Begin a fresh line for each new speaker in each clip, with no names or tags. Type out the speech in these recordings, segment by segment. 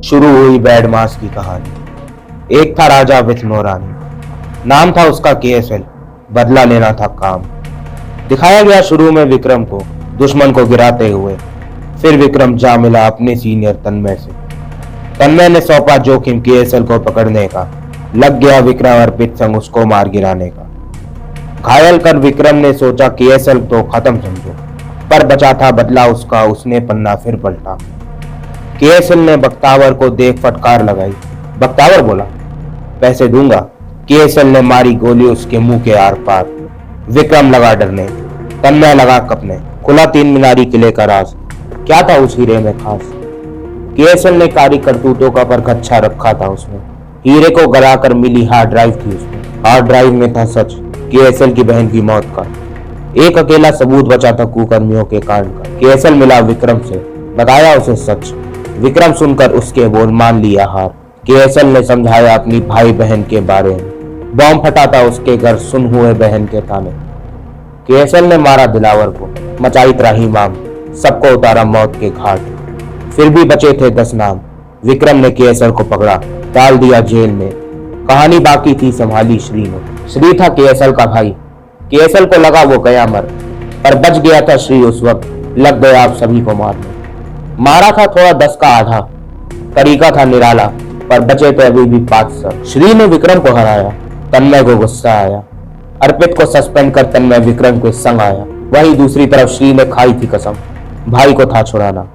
शुरू हुई बैडमास की कहानी। एक था राजा विथ नो रानी। नाम था उसका केएसएल। बदला लेना था काम। दिखाया गया शुरू में विक्रम को दुश्मन को गिराते हुए। फिर विक्रम जा मिला अपने सीनियर तन्मय से। तन्मय ने सौंपा जोखिम केएसएल को पकड़ने का। लग गया विक्रम अर्पित संग उसको मार गिराने का। घायल कर विक्रम ने सोचा केएसएल तो खत्म समझो, पर बचा था बदला उसका। उसने पन्ना फिर पलटा। केएसएल ने बख्तावर को देख फटकार लगाई। बख्तावर बोला, पैसे दूंगा। केएसएल ने मारी गोली उसके मुंह के आर पार। विक्रम लगा डरने, तन्मय लगा कपने। खुला 3 मीनारी किले का राज। क्या था उस हीरे में खास? केएसएल ने कारी करतूतों का परखच्चा रखा था उसमें। हीरे को गलाकर मिली हार्ड ड्राइव थी उसमें। हार्ड ड्राइव में था सच, केएसएल की बहन की मौत का। एक अकेला सबूत बचा था कुकर्मियों के कांड का। केएसएल मिला विक्रम से, बताया उसे सच। विक्रम सुनकर उसके बोल मान लिया हार। केएसएल ने समझाया अपनी भाई बहन के बारे में। बॉम्ब फटा था उसके घर, सुन हुए बहन के ताने। केएसएल ने मारा दिलावर को, मचाई त्राहिमाम, सबको उतारा मौत के घाट। फिर भी बचे थे 10 नाम। विक्रम ने केएसएल को पकड़ा, डाल दिया जेल में। कहानी बाकी थी संभाली श्री ने। श्री था केएसएल का भाई। केएसएल को लगा वो गया मर, पर बच गया था श्री उस वक्त। लग गया आप सभी को मारने। मारा था थोड़ा 10 का आधा, तरीका था निराला, पर बचे थे अभी भी 5 सर। श्री ने विक्रम को हराया, तन्मय को गुस्सा आया। अर्पित को सस्पेंड कर तन्मय विक्रम के संग आया। वहीं दूसरी तरफ श्री ने खाई थी कसम, भाई को था छुड़ाना।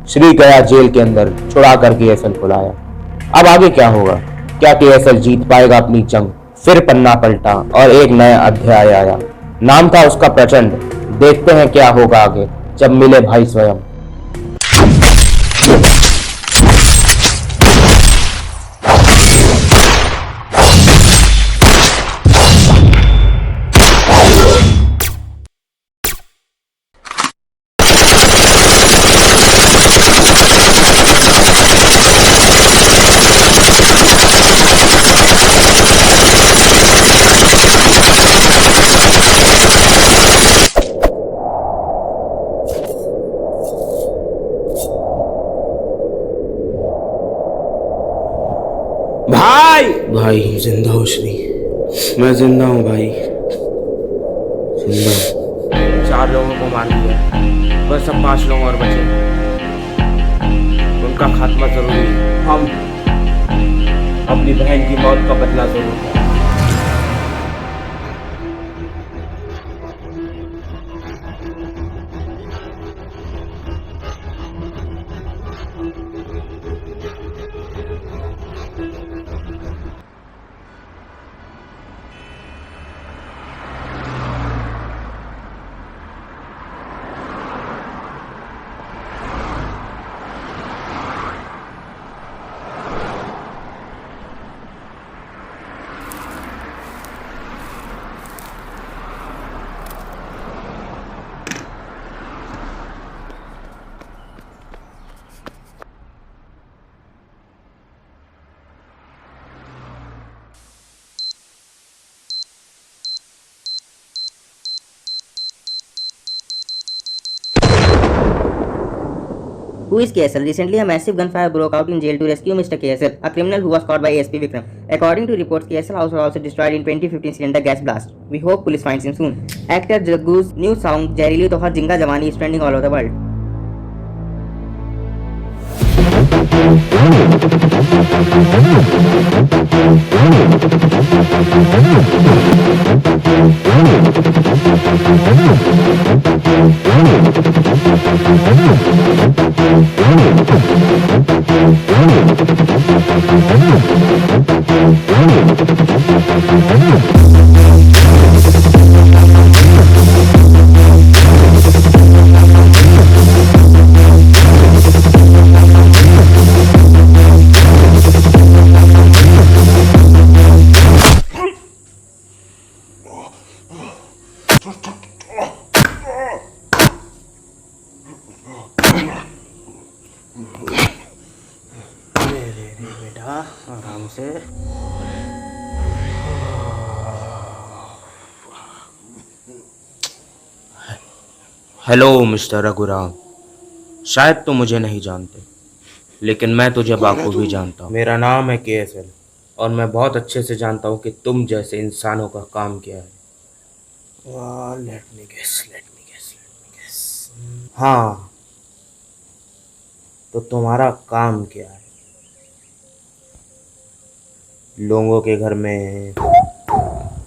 श्री गया जेल के अंदर, छुड़ा कर केएसएल को लाया। अब आगे क्या होगा? क्या केएसएल जीत पाएगा अपनी जंग? फिर पन्ना पलटा और एक नया अध्याय आया। नाम था उसका प्रचंड। देखते हैं क्या होगा आगे, जब मिले भाई स्वयं।
भाई भाई जिंदा हो श्री? मैं जिंदा हूँ भाई, जिंदा हूँ।
4 लोगों को मार दिया, बस अब 5 लोग और बचे। उनका खात्मा जरूरी है। हम अपनी बहन की मौत का बदला जरूर लेंगे।
Who is KSL? Recently, a massive gunfire broke out in jail to rescue Mr. KSL, a criminal who was caught by ASP Vikram. According to reports, KSL house was also destroyed in 2015 cylinder gas blast. We hope police finds him soon. Actor Jaggu's new song Zehreeli Tohar Jinga Jawani is trending all over the world.
बेटा आराम से।
Hello mister Raghuram, शायद तुम मुझे नहीं जानते। लेकिन मैं तुझे बाखूबी जानता हूँ। मेरा नाम है KSL और मैं बहुत अच्छे से जानता हूँ कि तुम जैसे इंसानों का काम क्या है। Let me guess. हाँ, तो तुम्हारा काम क्या है? लोगों के घर में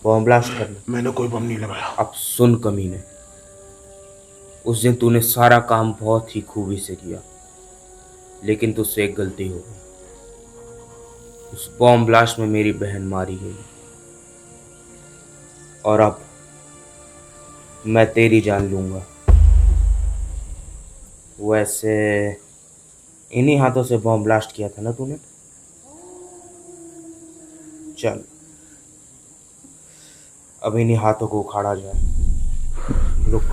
बॉम्ब ब्लास्ट करना?
मैंने कोई बम नहीं लगाया।
अब सुन कमीने, उस दिन तूने सारा काम बहुत ही खूबी से किया, लेकिन तुझसे एक गलती हो गई। उस बॉम्ब ब्लास्ट में मेरी बहन मारी गई और अब मैं तेरी जान लूंगा। वैसे इन्हीं हाथों से बॉम्ब ब्लास्ट किया था ना तूने? चल, अब इन्हीं हाथों को उखाड़ा जाए। रुक,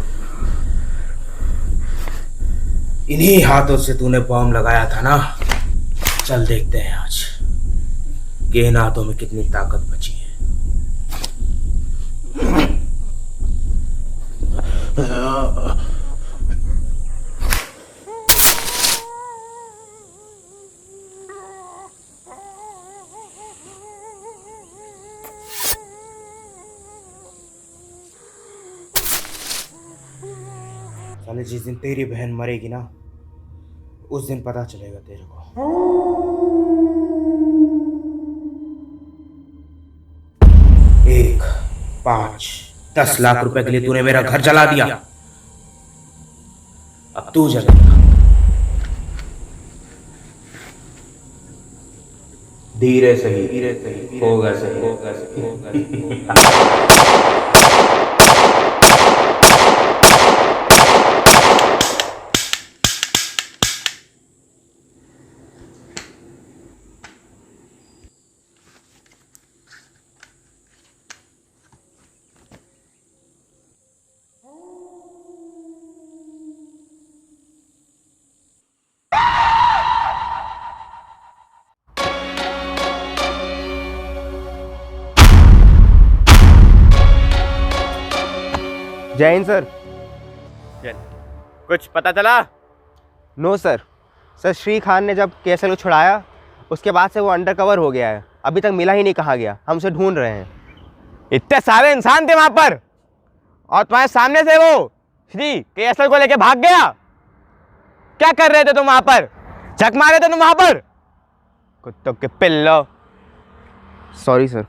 इन्हीं हाथों से तूने बॉम्ब लगाया था ना? चल देखते हैं आज कि इन हाथों में कितनी ताकत बची है। साले, जिस दिन तेरी बहन मरेगी ना, उस दिन पता चलेगा तेरे को। 1, 5, 10 लाख रुपए के लिए तूने मेरा घर जला दिया। अब तू जलेगा। धीरे सही होगा सही।
जय हिंद सर।
कुछ पता चला?
No sir. Sir, Shri Khan ने जब केएसएल को छुड़ाया उसके बाद से वो अंडर कवर हो गया है। अभी तक मिला ही नहीं, कहाँ गया। हम उसे ढूंढ रहे हैं।
इतने सारे इंसान थे वहां पर और तुम्हारे सामने से वो श्री केएसएल को लेके भाग गया। क्या कर रहे थे तुम वहां पर? झक मारे थे तुम वहां पर? कुत्तों के पिल्लो।
Sorry sir.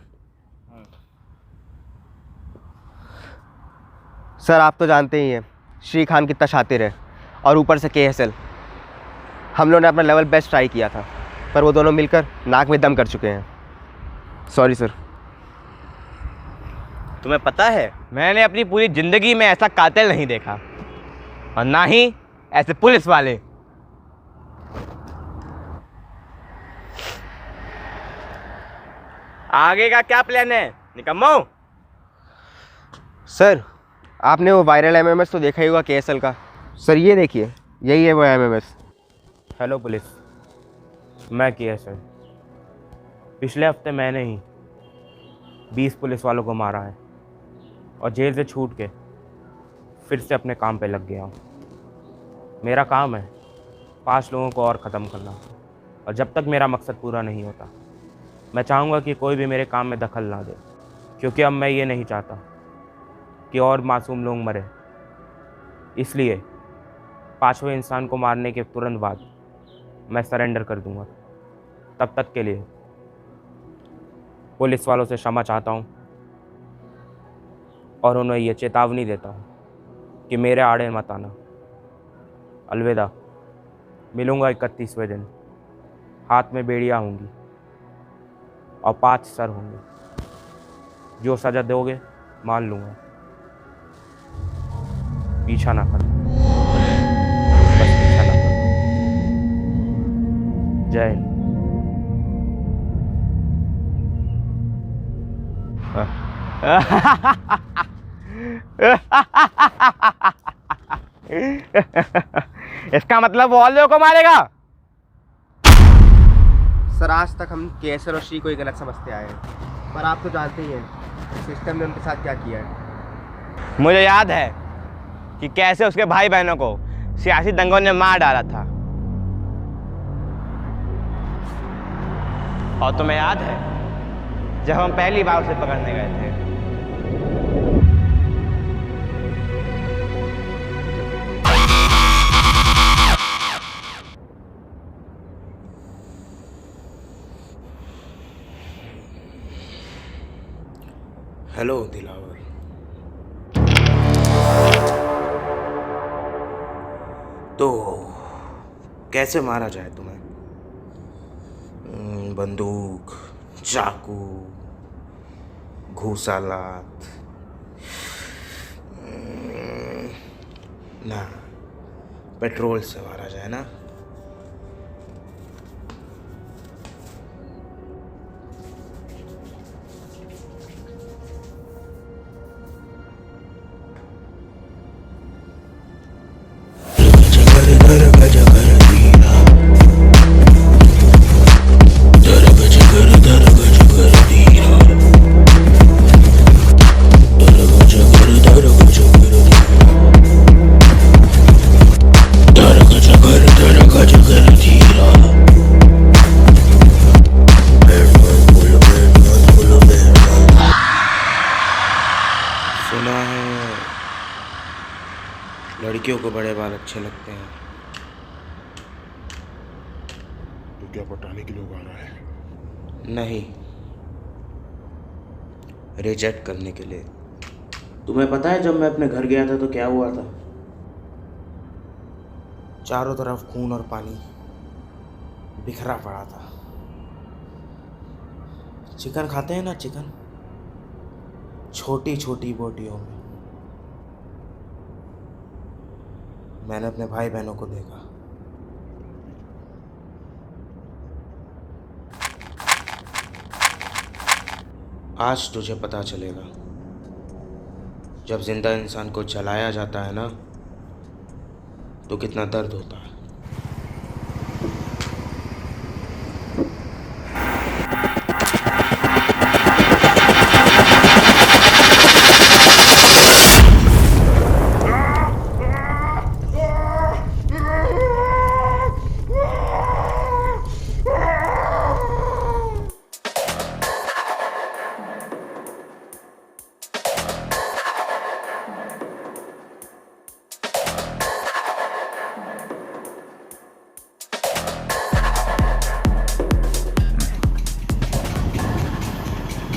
सर, आप तो जानते ही हैं श्री खान कितना शातिर है और ऊपर से केएसएल। हम लोगों ने अपना लेवल बेस्ट ट्राई किया था, पर वो दोनों मिलकर नाक में दम कर चुके हैं। Sorry sir.
तुम्हें पता है, मैंने अपनी पूरी जिंदगी में ऐसा कातिल नहीं देखा और ना ही ऐसे पुलिस वाले। आगे का क्या प्लान है निकम्मो?
सर, आपने वो वायरल एमएमएस तो देखा ही होगा केएसएल का। सर, ये देखिए, यही है वो एमएमएस।
हेलो पुलिस, मैं KSL। पिछले हफ्ते मैंने ही 20 पुलिस वालों को मारा है और जेल से छूट के फिर से अपने काम पे लग गया हूँ। मेरा काम है 5 लोगों को और ख़त्म करना, और जब तक मेरा मकसद पूरा नहीं होता मैं चाहूँगा कि कोई भी मेरे काम में दखल ना दे, क्योंकि अब मैं ये नहीं चाहता कि और मासूम लोग मरे। इसलिए 5वें इंसान को मारने के तुरंत बाद मैं सरेंडर कर दूंगा। तब तक के लिए पुलिस वालों से क्षमा चाहता हूं और उन्हें यह चेतावनी देता हूं कि मेरे आड़े मत आना। अलविदा। मिलूंगा 31वें दिन। हाथ में बेड़ियाँ होंगी और 5 सर होंगे। जो सजा दोगे मान लूँगा। पीछा ना कर, बस पीछा ना कर। जय हिंद।
इसका मतलब वो और लोगों को मारेगा?
सर, आज तक हम केएसएल और श्री को ही गलत समझते आए हैं, पर आप तो जानते ही हैं सिस्टम ने उनके साथ क्या किया है।
मुझे याद है कि कैसे उसके भाई बहनों को सियासी दंगों ने मार डाला था। और तुम्हें याद है जब हम पहली बार उसे पकड़ने गए थे?
हेलो दिलावर। तो कैसे मारा जाए तुम्हें? बंदूक, चाकू, घूसालात? ना, पेट्रोल से मारा जाए ना। सुना है लड़कियों को बड़े बाल अच्छे लगते हैं।
तो क्या पटाने के लिए उगा रहा है?
नहीं, रिजेक्ट करने के लिए। तुम्हें पता है जब मैं अपने घर गया था तो क्या हुआ था? चारों तरफ खून और पानी बिखरा पड़ा था। चिकन खाते हैं ना, चिकन, छोटी छोटी बोटियों में। मैंने अपने भाई बहनों को देखा। आज तुझे पता चलेगा, जब जिंदा इंसान को जलाया जाता है ना, तो कितना दर्द होता है।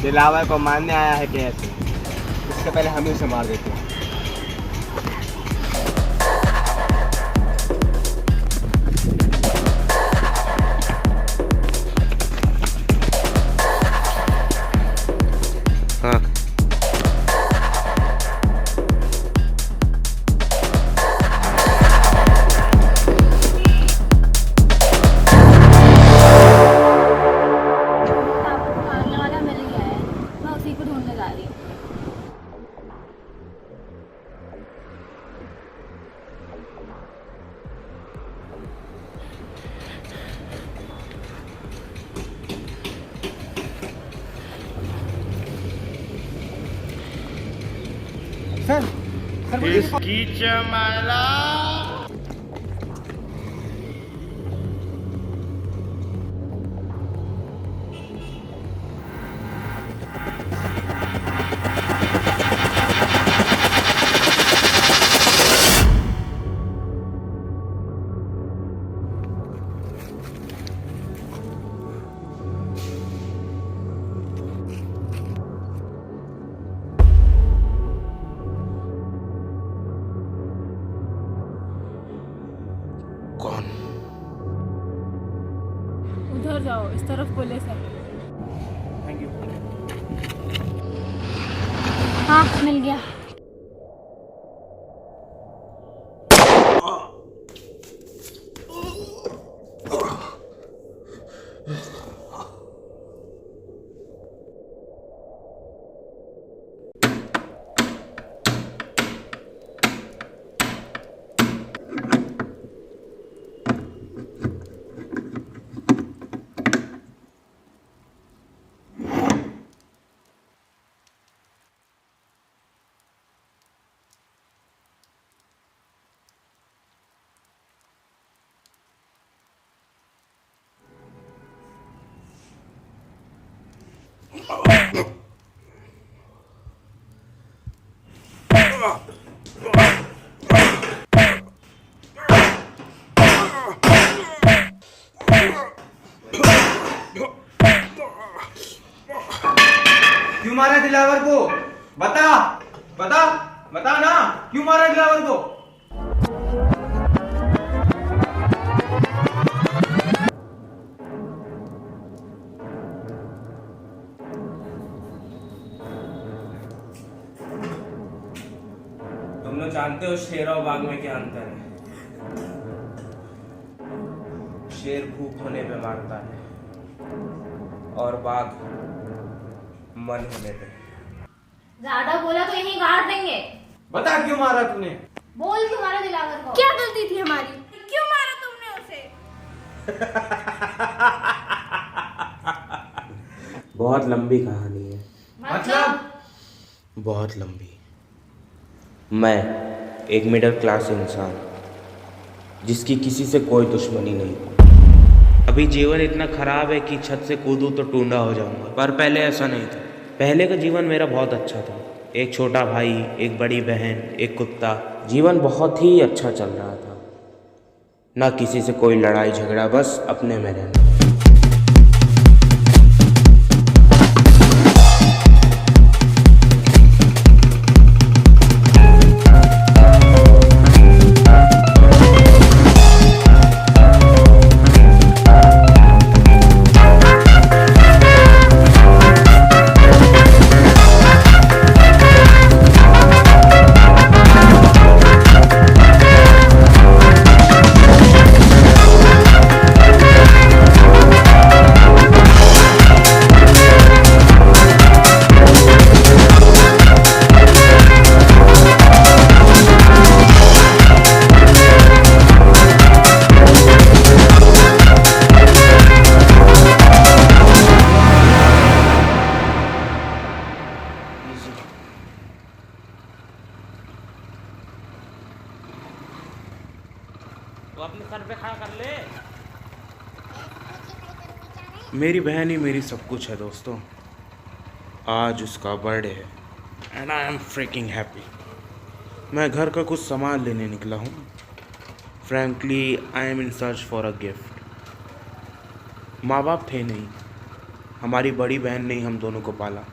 दिलावर को मारने आया है कैसे? इसके पहले हम ही उसे मार देते हैं।
हाँ,
मारने वाला मिल गया है, मैं उसी को ढूंढने जा रही हूँ।
कौन?
उधर जाओ, इस तरफ पुलिस है। हाँ, मिल गया।
क्यों मारा दिलावर को? बता बता बता ना, क्यों मारा दिलावर को?
तुम लोग जानते हो शेर और बाघ में क्या अंतर है? शेर भूख होने पे मारता है और बाघ मन होने पे।
ज्यादा बोला तो यहीं गाड़ देंगे।
बता क्यों मारा तूने?
बोल तुम्हारा दिलावर को। क्या गलती थी हमारी? क्यों मारा तुमने उसे?
बहुत लंबी कहानी है।
मतलब?
बहुत लंबी। मैं एक मिडिल क्लास इंसान जिसकी किसी से कोई दुश्मनी नहीं। अभी जीवन इतना खराब है कि छत से कूदूं तो टूंडा हो जाऊंगा, पर पहले ऐसा नहीं था। पहले का जीवन मेरा बहुत अच्छा था। एक छोटा भाई, एक बड़ी बहन, एक कुत्ता। जीवन बहुत ही अच्छा चल रहा था। ना किसी से कोई लड़ाई झगड़ा, बस अपने में रहना।
तो अपने सर पे खड़ा कर ले।
मेरी बहन ही मेरी सब कुछ है दोस्तों। आज उसका बर्थडे है and I am freaking happy. मैं घर का कुछ सामान लेने निकला हूँ। Frankly I am in search for a gift. माँ बाप थे नहीं, हमारी बड़ी बहन ने ही हम दोनों को पाला।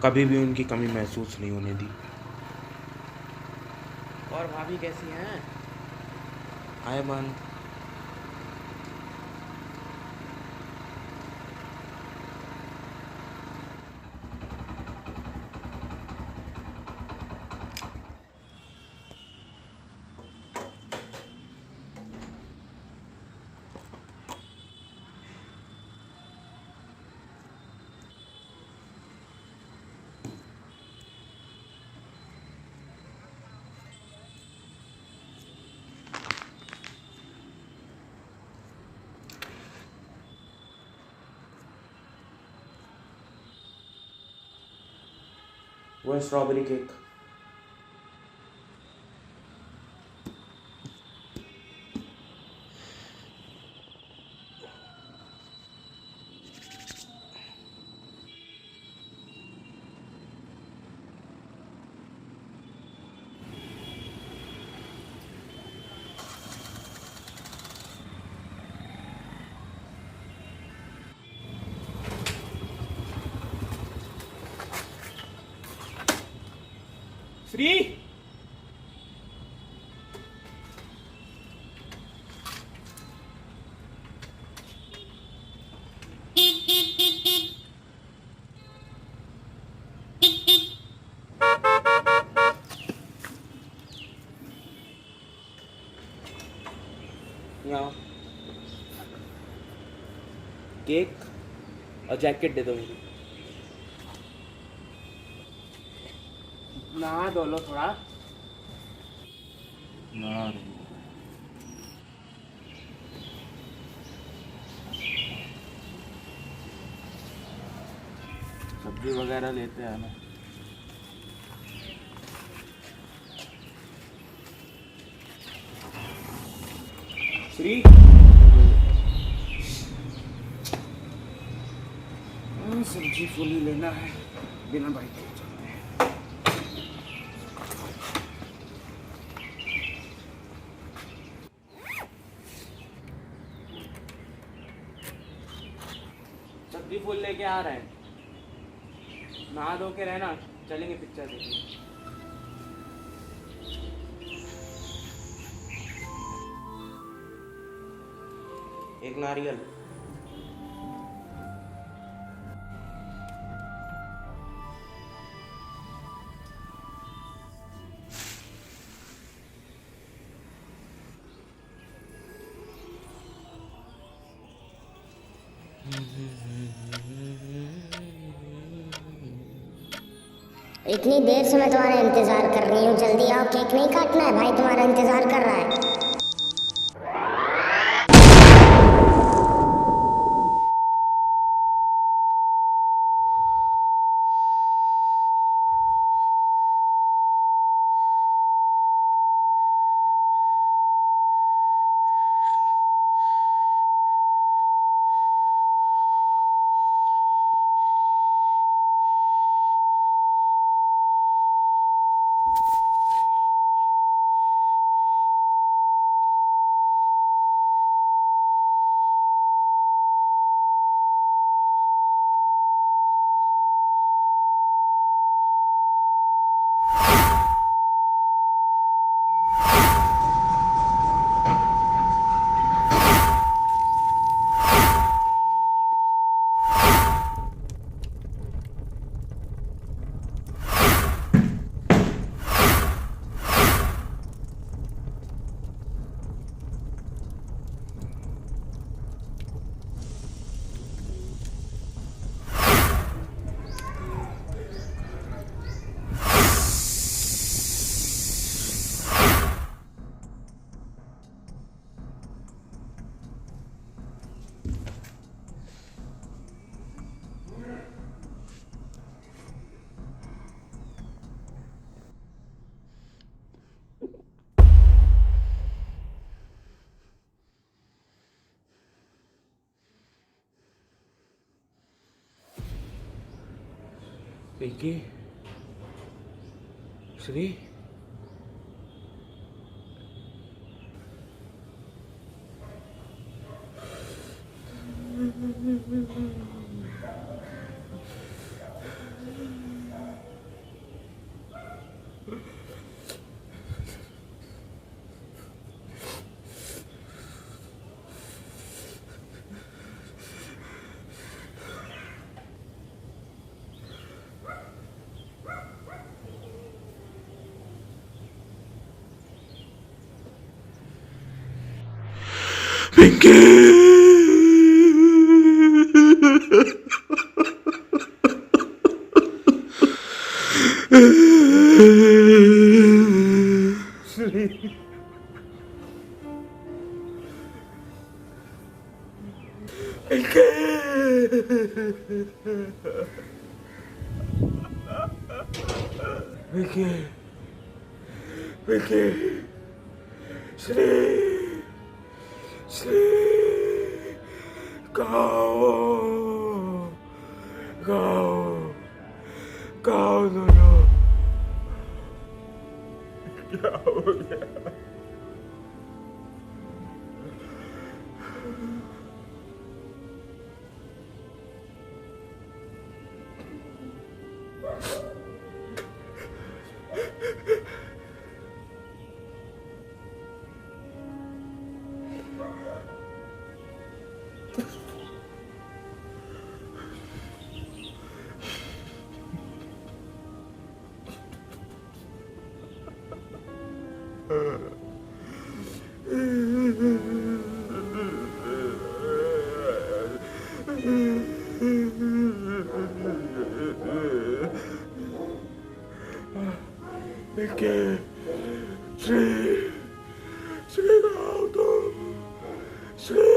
कभी भी उनकी कमी महसूस नहीं होने दी।
और भाभी कैसी हैं?
हाय मन। वो स्ट्रॉबेरी केक।
श्री,
यहाँ केक और जैकेट दे दो मुझे।
नहा धो लो थोड़ा।
सब्जी वगैरह लेते हैं ना।
श्री,
सब्जी
फुली लेना है, बिना बाइक के चलते हैं। छतरी फुल लेके आ रहे हैं, नहा धो के रहना, चलेंगे पिक्चर देखने।
एक नारियल।
इतनी देर से मैं तुम्हारा इंतजार कर रही हूँ, जल्दी आओ, केक नहीं काटना है भाई, तुम्हारा इंतजार कर रहा है।
पिंकी, श्री,
विकी, विकी, श्री, श्री, गाओ, गाओ, गाओ दोनों। क्या हो गया? विकी, श्री, श्री गाओ तुम, श्री।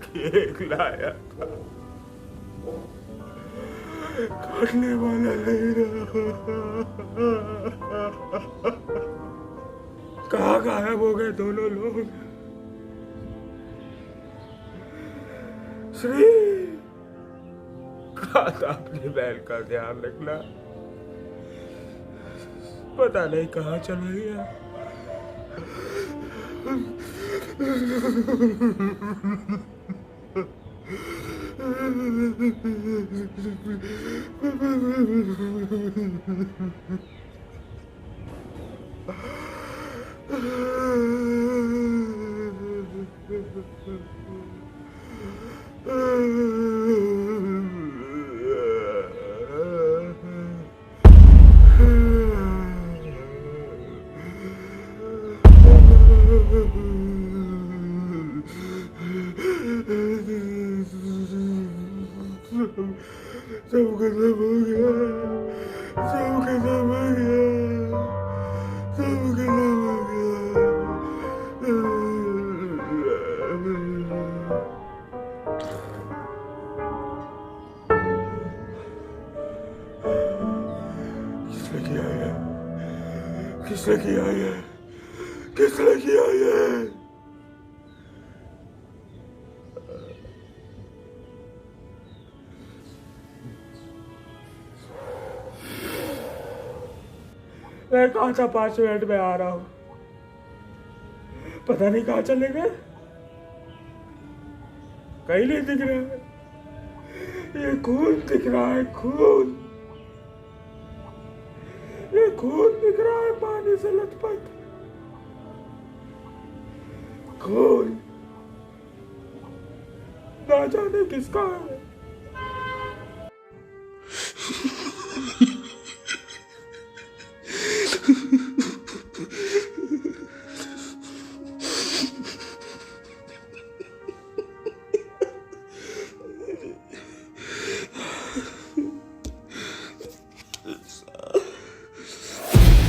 केक लाया था,
काटने वाला नहीं रहा। कहाँ गायब हो गए दोनों लोग? श्री, कहा था अपनी बहन का ध्यान रखना, पता नहीं कहाँ चला गया। सब खत्म हो गया, सब खत्म हो गया, सब खत्म हो गया। किसने किया ये? किसने किया ये? किसने किया ये? मैं कहा था 5 मिनट में आ रहा हूं, पता नहीं कहाँ चले गए, कहीं नहीं दिख रहा है। ये खून दिख रहा है, खून, ये खून दिख रहा है पानी से लथपथ, खून, ना जाने किसका है।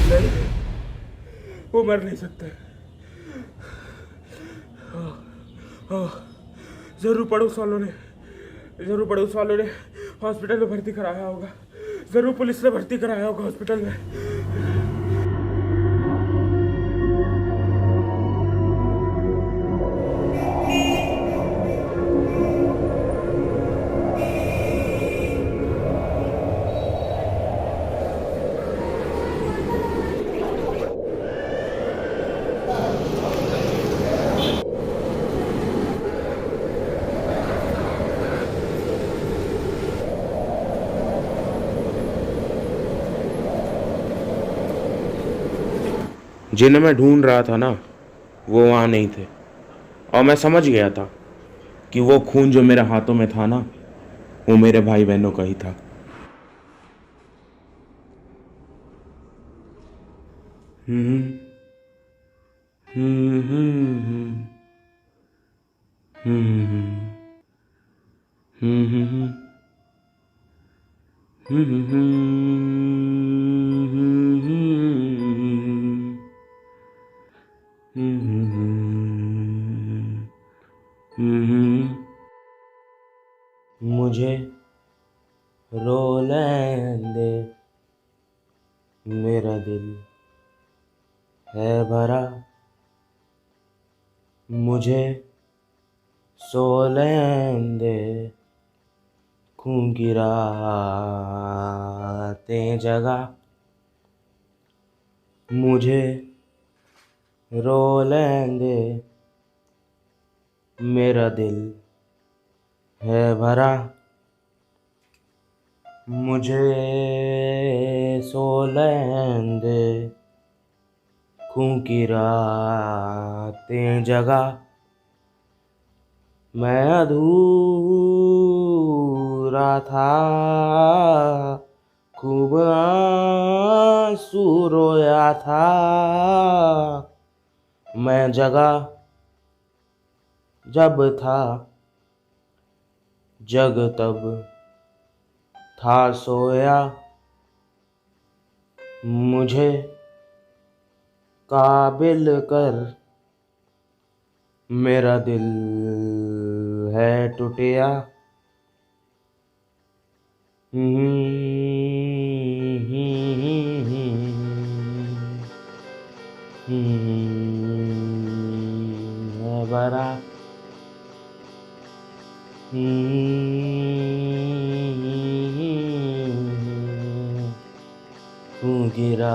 नहीं, वो मर नहीं सकते। जरूर पड़ोस वालों ने हॉस्पिटल में भर्ती कराया होगा, जरूर पुलिस ने भर्ती कराया होगा हॉस्पिटल में।
जिन्हें मैं ढूंढ रहा था ना, वो वहाँ नहीं थे, और मैं समझ गया था कि वो खून जो मेरे हाथों में था ना, वो मेरे भाई बहनों का ही था। हम्म हम्म हम्म हम्म हम्म मुझे रोने दे, मेरा दिल है भरा, मुझे सोने दे, खून की रातें जगा, मुझे रोने दे, मेरा दिल है भरा, मुझे सोने दे, खून की रातें जगा, मैं अधूरा था, खूब आंसू रोया था, मैं जगा जब था, जग तब था सोया, मुझे काबिल कर, मेरा दिल है टूटिया, है बरा तू गिराते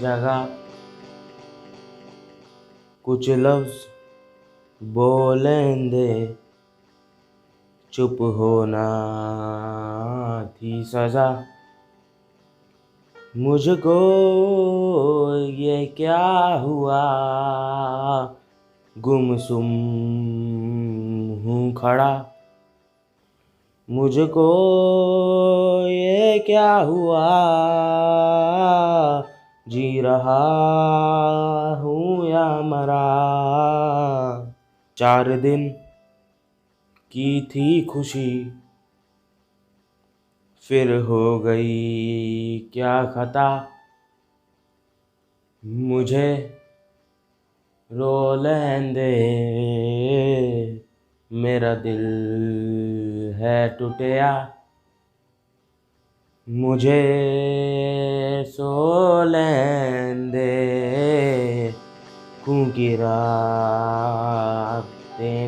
जगह कुछ लफ्ज बोलेंदे चुप होना थी सजा मुझको ये क्या हुआ गुमसुम हूँ खड़ा मुझको ये क्या हुआ जी रहा हूँ या मरा 4 दिन की थी खुशी फिर हो गई क्या खता मुझे रो लेंदे मेरा दिल है टूटिया मुझे सो लेंदे क्योंकि रातें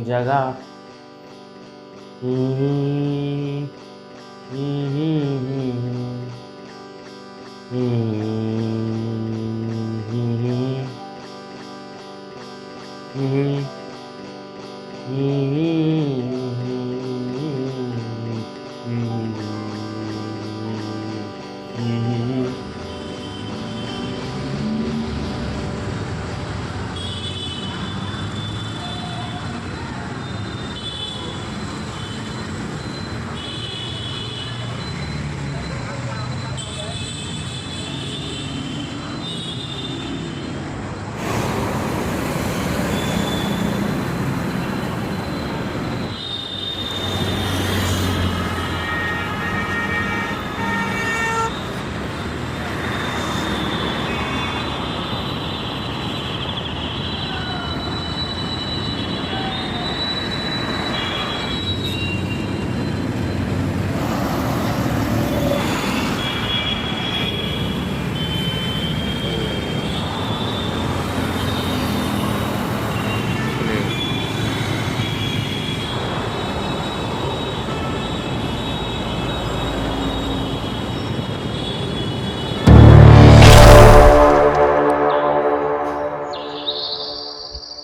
जगह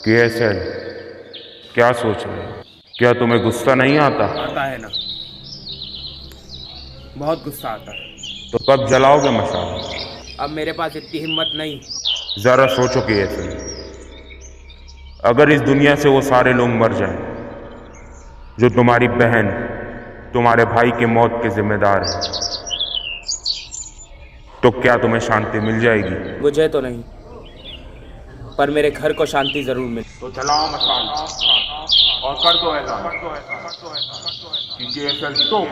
KSL, क्या सोच रहे हो? क्या तुम्हें गुस्सा नहीं आता?
आता है ना, बहुत गुस्सा आता है।
तो कब जलाओगे मशाल?
अब मेरे पास इतनी हिम्मत नहीं।
जरा सोचो KSL, अगर इस दुनिया से वो सारे लोग मर जाएं जो तुम्हारी बहन तुम्हारे भाई के मौत के जिम्मेदार हैं, तो क्या तुम्हें शांति मिल जाएगी?
मुझे तो नहीं, पर मेरे घर को शांति जरूर मिले।
तो जलाओ मशाल और कर दो ऐलान कि KSL तुम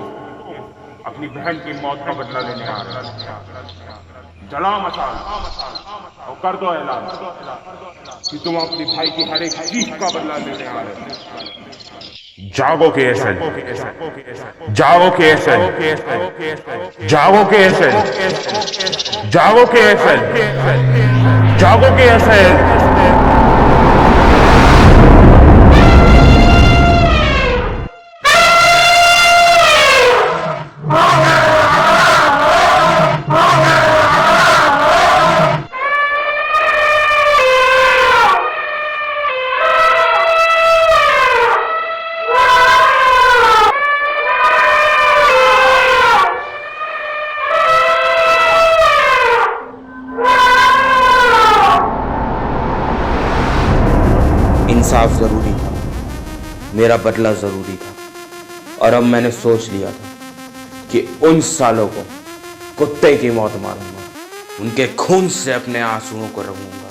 अपनी बहन की मौत का बदला लेने आ रहे हो। जलाओ मशाल और कर दो ऐलान कि तुम अपनी भाई की हर एक चीज का बदला लेने आ रहे हो। जागो KSL, जागो KSL, जागो KSL, जागो KSL, जागो KSL।
इंसाफ ज़रूरी था, मेरा बदला ज़रूरी था, और अब मैंने सोच लिया था कि उन सालों को कुत्ते की मौत मारूंगा, उनके खून से अपने आंसुओं को रंगूंगा।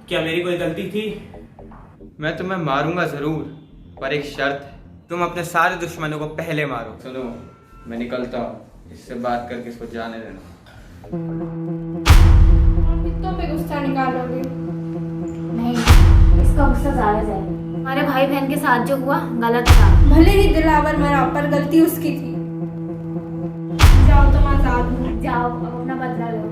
क्या मेरी कोई गलती थी?
मैं तुम्हें मारूंगा जरूर, पर एक शर्त है, तुम अपने सारे दुश्मनों को पहले मारो। सुनो, मैं निकलता हूँ, इससे बात करके इसको जाने देना।
तो पे गुस्सा निकालोगे?
नहीं, इसका गुस्सा ज्यादा है। हमारे भाई बहन के साथ जो हुआ गलत था।
भले ही दिलावर मरा पर गलती उसकी थी। जाओ तुम आजाद हो।
जाओ, अब अपना बदला लो।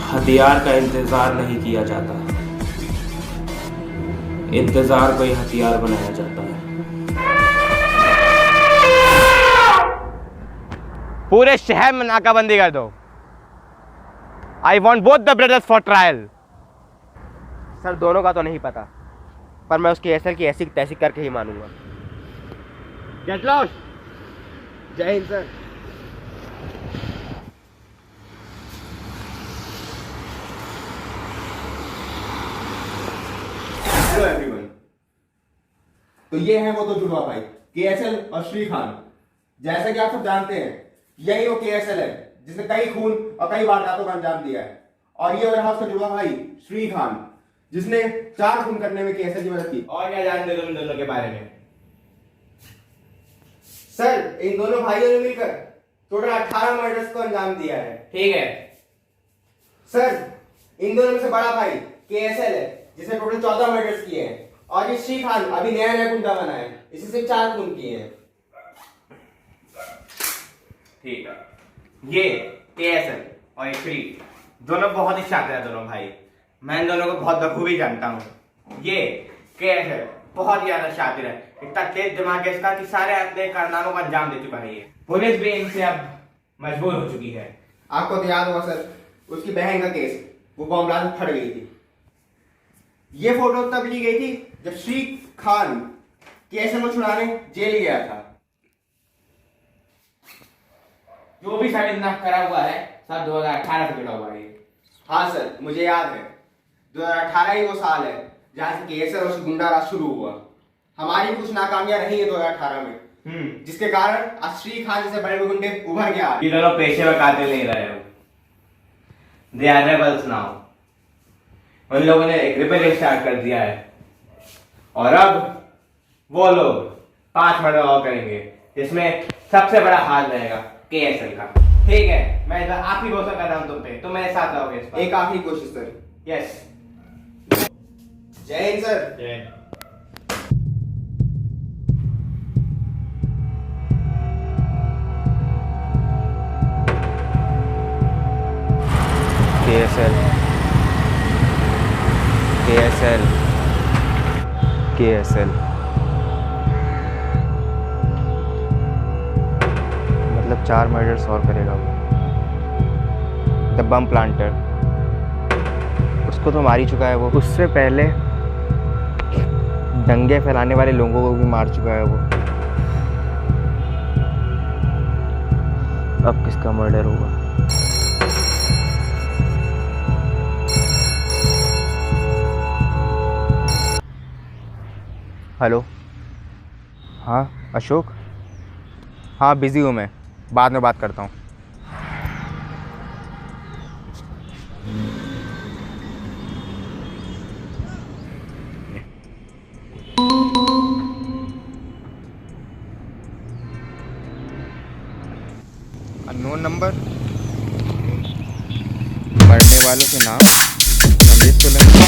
हथियार का इंतजार नहीं किया जाता, इंतजार को ही हथियार बनाया जाता है।
पूरे शहर में नाकाबंदी कर दो। I want both the brothers for trial.
Sir दोनों का तो नहीं पता, पर मैं उसकी एसएल की ऐसी तैसी करके ही मानूंगा।
Get lost.
जय हिंद सर।
Hello everyone. तो ये है वो दो जुड़वा भाई केएसएल और श्री खान। जैसा कि आप सब जानते हैं, यही वो केएसएल है जिसने कई खून और कई वारदातों का अंजाम दिया है, और ये रहा उसका जुड़वा भाई श्री खान, जिसने 4 खून करने में केएसएल की मदद की।
और क्या जानते तुम दोनों के बारे में?
सर इन दोनों भाइयों ने मिलकर टोटल 18 मर्डर्स को अंजाम दिया है।
ठीक है
सर इन दोनों में से बड़ा भाई केएसएल है जिसने टोटल 14 मर्डर्स किए हैं, और ये श्री खान अभी नया नया गुंडा बना है, इसी से 4 खून किए हैं।
ठीक है, ये केएसएल और ये श्री दोनों बहुत ही शातिर है दोनों भाई। मैं इन दोनों को बहुत बखूबी जानता हूँ। ये केएसएल बहुत ही ज्यादा शातिर है, इतना तेज दिमाग है इसका कि सारे अपने कारनामों को अंजाम दे चुका है। ये पुलिस भी इनसे अब मजबूर हो चुकी है।
आपको तो याद होगा सर, उसकी बहन का केस, वो बॉम्ब ब्लास्ट में फट गई थी। ये फोटो तब ली गई थी जब श्री खान केएसएल को छुड़ाने जेल गया था।
जो भी सब इतना करा हुआ है सब 2018 से जुड़ा हुआ है।
हाँ सर मुझे याद है, 2018 ही वो साल है जहां से केएसएल और गुंडा राज शुरू हुआ। हमारी कुछ नाकामियां रही है 2018 में, जिसके कारण आज श्री खान जैसे बड़े बड़े गुंडे उभर के आ रहे।
ये दोनों पेशेवर कातिल नहीं रहे हो, दे आर रेबल्स नाउ। उन लोगों ने एक रिबेलियन स्टार्ट कर दिया है, और अब वो लोग 5 मर्डर और करेंगे, जिसमें सबसे बड़ा हाथ रहेगा केएसएल का। ठीक है, मैं आप ही भरोसा कर रहा हूं तुम पे, तुम मेरे साथ रहोगे इस पर।
एक आखिरी कोशिश सर।
यस।
जय हिंद सर।
जय हिंद।
केएसएल केएसएल केएसएल मतलब 4 मर्डर्स और करेगा वो। द बम प्लांटर, उसको तो मार ही चुका है वो। उससे पहले दंगे फैलाने वाले लोगों को भी मार चुका है वो। अब किसका मर्डर होगा? हेलो, हाँ अशोक, हाँ बिज़ी हूँ मैं, बाद में बात करता हूँ। अननोन नंबर, मरने वालों के नाम रमेश सोलंकी।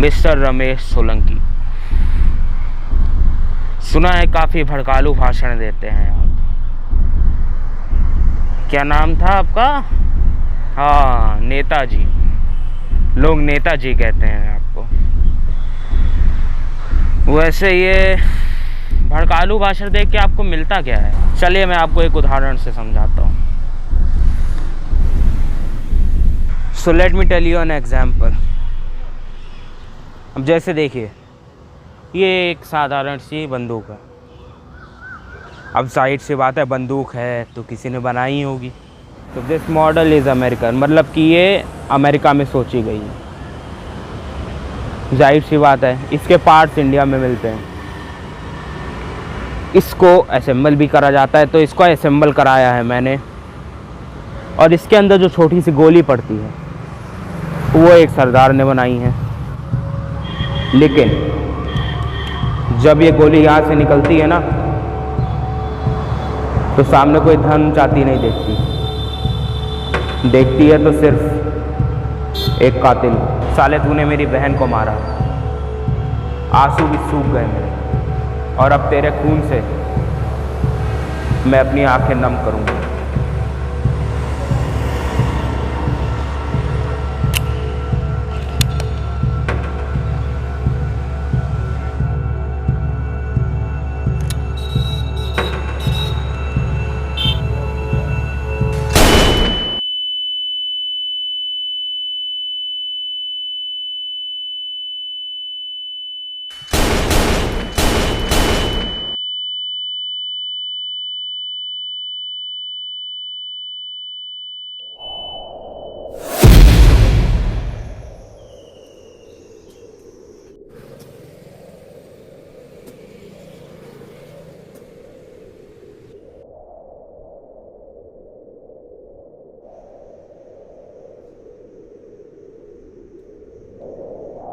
मिस्टर रमेश सोलंकी। सुना है काफ़ी भड़कालू भाषण देते हैं आप। क्या नाम था आपका? हाँ, नेताजी। लोग नेताजी कहते हैं आपको। वैसे ये भड़कालू भाषण देख के आपको मिलता क्या है? चलिए मैं आपको एक उदाहरण से समझाता हूँ। So let me tell you an example. अब जैसे देखिए, ये एक साधारण सी बंदूक है। अब जाहिर सी बात है, बंदूक है तो किसी ने बनाई ही होगी। तो दिस मॉडल इज़ अमेरिकन, मतलब कि ये अमेरिका में सोची गई है। जाहिर सी बात है, इसके पार्ट्स इंडिया में मिलते हैं। इसको असेंबल भी करा जाता है, तो इसको असेंबल कराया है मैंने। और इसके अंदर जो छोटी सी गोली पड़ती है वो एक सरदार ने बनाई है। लेकिन जब ये गोली यहाँ से निकलती है ना, तो सामने कोई धन चाहती नहीं देखती है तो सिर्फ एक कातिल। साले तूने मेरी बहन को मारा, आंसू भी सूख गए मेरे, और अब तेरे खून से मैं अपनी आंखें नम करूंगा।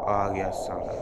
आ गया साला।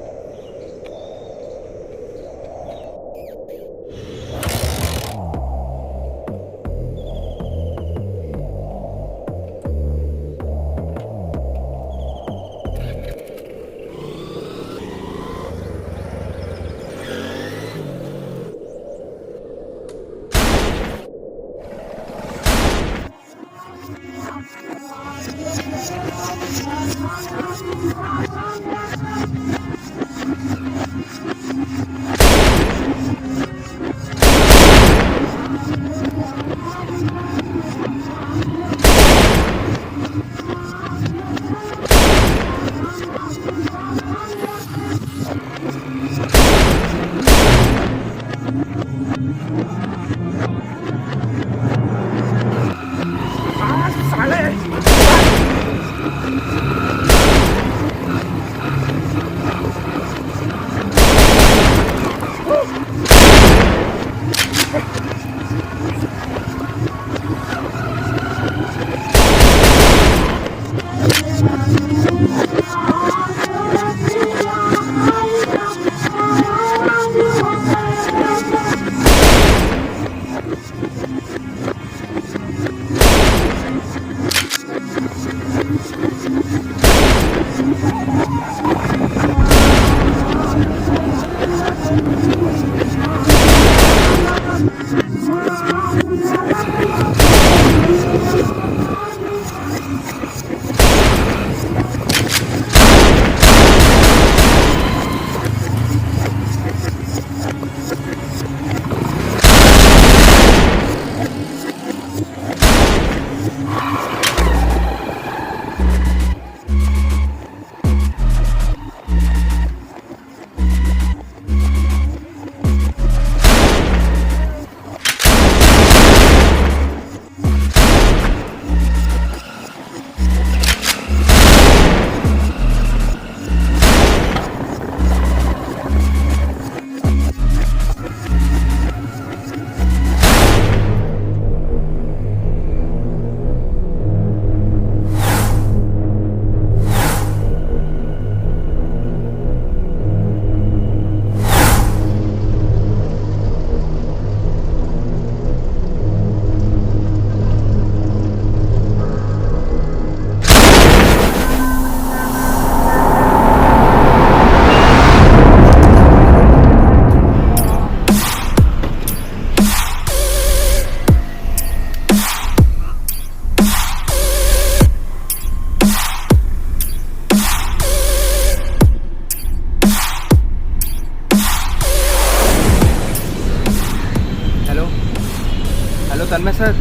असल में सर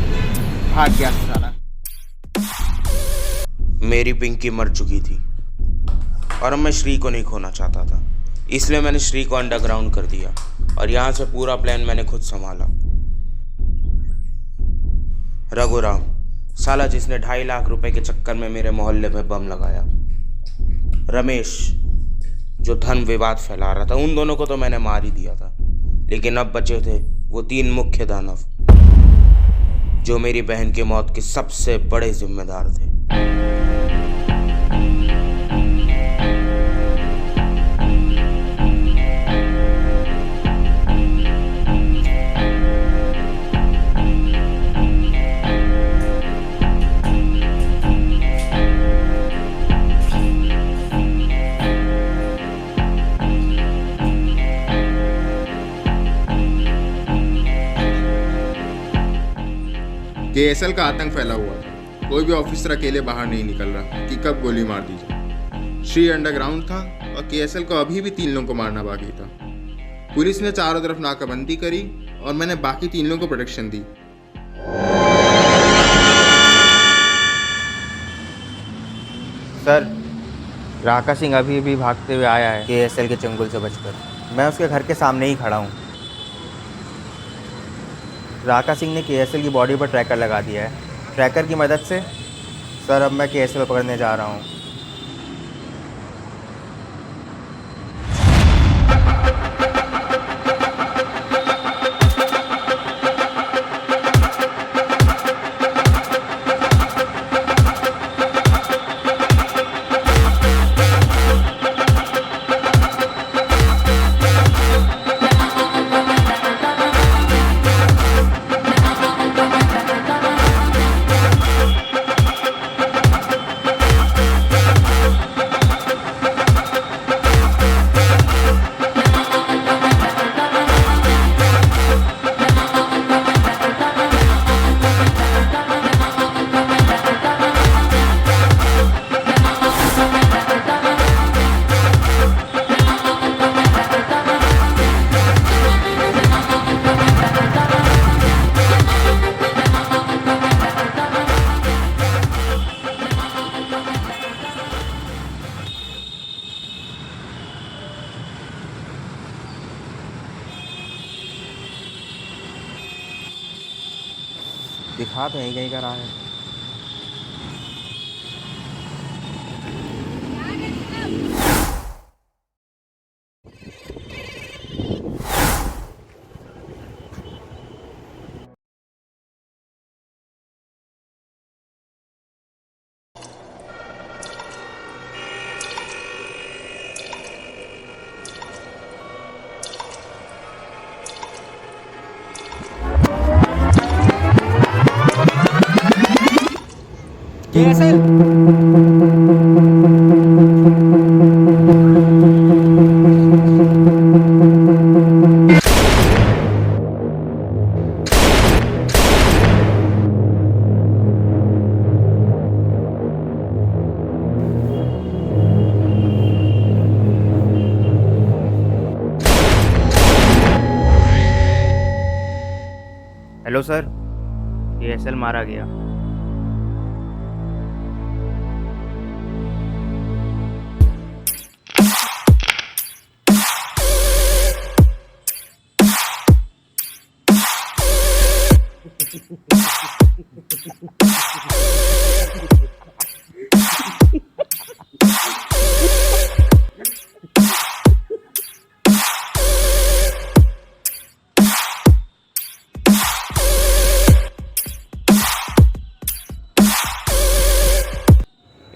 भाग गया साला।
मेरी पिंकी मर चुकी थी और अब मैं श्री को नहीं खोना चाहता था, इसलिए मैंने श्री को अंडरग्राउंड कर दिया और यहाँ से पूरा प्लान मैंने खुद संभाला। रघुराम, साला जिसने 2.5 लाख रुपए के चक्कर में मेरे मोहल्ले में बम लगाया। रमेश, जो धन विवाद फैला रहा था। उन दोनों को तो मैंने मार ही दिया था, लेकिन अब बचे थे वो 3 मुख्य दानव जो मेरी बहन की मौत के सबसे बड़े जिम्मेदार थे।
केएसएल का आतंक फैला हुआ था। कोई भी ऑफिसर अकेले बाहर नहीं निकल रहा कि कब गोली मार दी जाए। श्री अंडरग्राउंड था और केएसएल को अभी भी 3 लोगों को मारना बाकी था। पुलिस ने चारों तरफ नाकाबंदी करी और मैंने बाकी 3 लोगों को प्रोटेक्शन दी।
सर, राका सिंह अभी भी भागते हुए आया है केएसएल के चंगुल से बचकर। मैं उसके घर के सामने ही खड़ा हूँ। राका सिंह ने केएसएल की बॉडी पर ट्रैकर लगा दिया है। ट्रैकर की मदद से सर अब मैं केएसएल को पकड़ने जा रहा हूँ। दिखा तो यहीं कहीं का रहा है। हेलो सर, केएसएल मारा गया।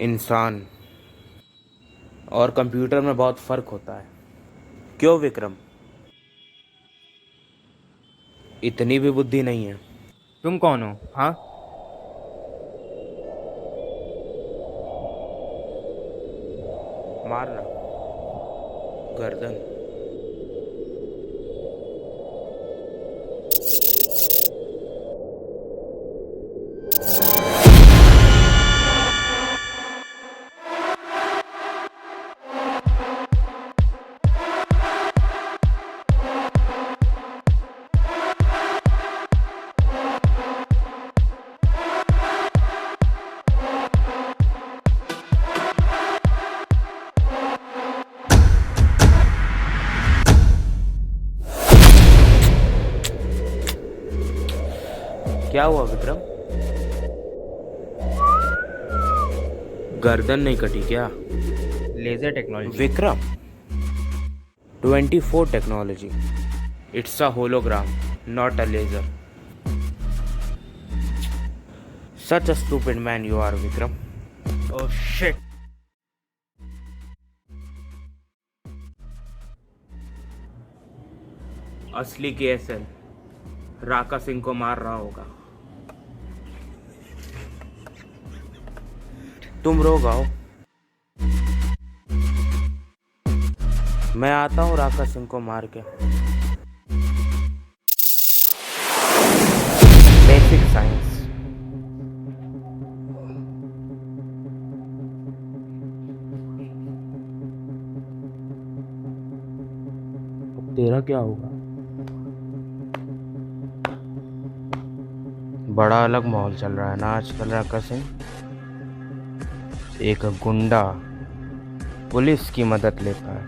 इंसान और कंप्यूटर में बहुत फर्क होता है। क्यों विक्रम? इतनी भी बुद्धि नहीं है।
तुम कौन हो? हाँ,
मारना गर्दन। क्या हुआ विक्रम? गर्दन नहीं कटी क्या?
Laser technology.
Vikram, 24 technology, it's a hologram, not a laser. Such a stupid man you are Vikram.
Oh shit.
असली केएसएल राका सिंह को मार रहा होगा। तुम रो गाओ, मैं आता हूं राका सिंह को मार के। Basic science. अब तेरा क्या होगा? बड़ा अलग माहौल चल रहा है ना आजकल राका सिंह। एक गुंडा पुलिस की मदद लेता है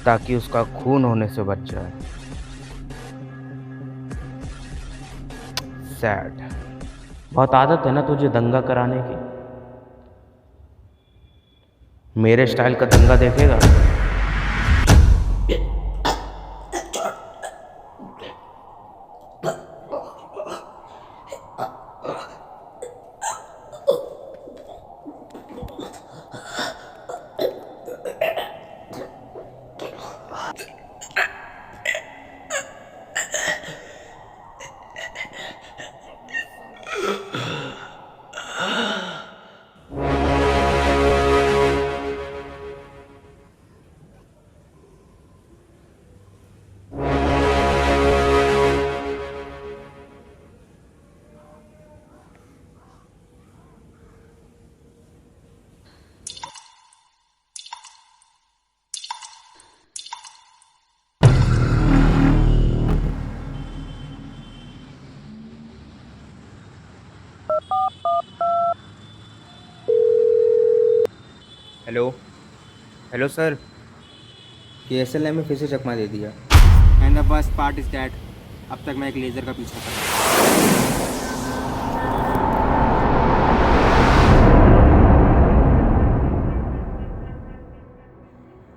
ताकि उसका खून होने से बच जाए। सैड। बहुत आदत है ना तुझे दंगा कराने की। मेरे स्टाइल का दंगा देखेगा?
हेलो। हेलो सर, केएसएल ने हमें फिर से चकमा दे दिया। And the first part is that अब तक मैं एक लेज़र का पीछा कर रहा हूं।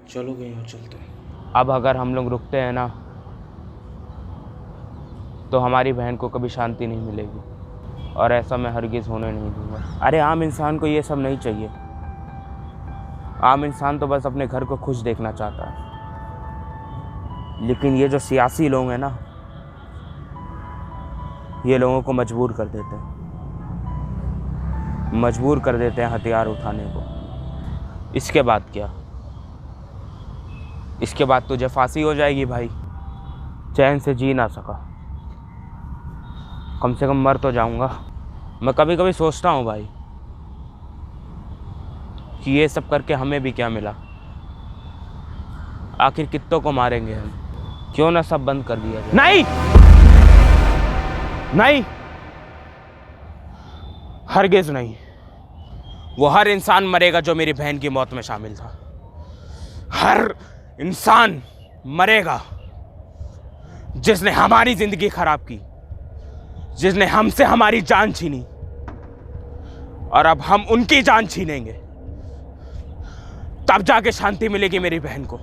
चलो कहीं चलते हैं। अब अगर हम लोग रुकते हैं ना तो हमारी बहन को कभी शांति नहीं मिलेगी, और ऐसा मैं हरगिज़ होने नहीं दूंगा। अरे आम इंसान को ये सब नहीं चाहिए। आम इंसान तो बस अपने घर को खुश देखना चाहता है, लेकिन ये जो सियासी लोग हैं ना, ये लोगों को मजबूर कर देते हैं हथियार उठाने को। इसके बाद क्या? इसके बाद तुझे फांसी हो जाएगी भाई। चैन से जी ना सका, कम से कम मर तो जाऊंगा। मैं कभी कभी सोचता हूँ भाई कि ये सब करके हमें भी क्या मिला। आखिर कित्तों को मारेंगे हम? क्यों ना सब बंद कर दिया जाए। नहीं, हरगिज़ नहीं। वो हर इंसान मरेगा जो मेरी बहन की मौत में शामिल था। हर इंसान मरेगा जिसने हमारी जिंदगी खराब की, जिसने हमसे हमारी जान छीनी, और अब हम उनकी जान छीनेंगे। तब जाके शांति मिलेगी मेरी बहन को।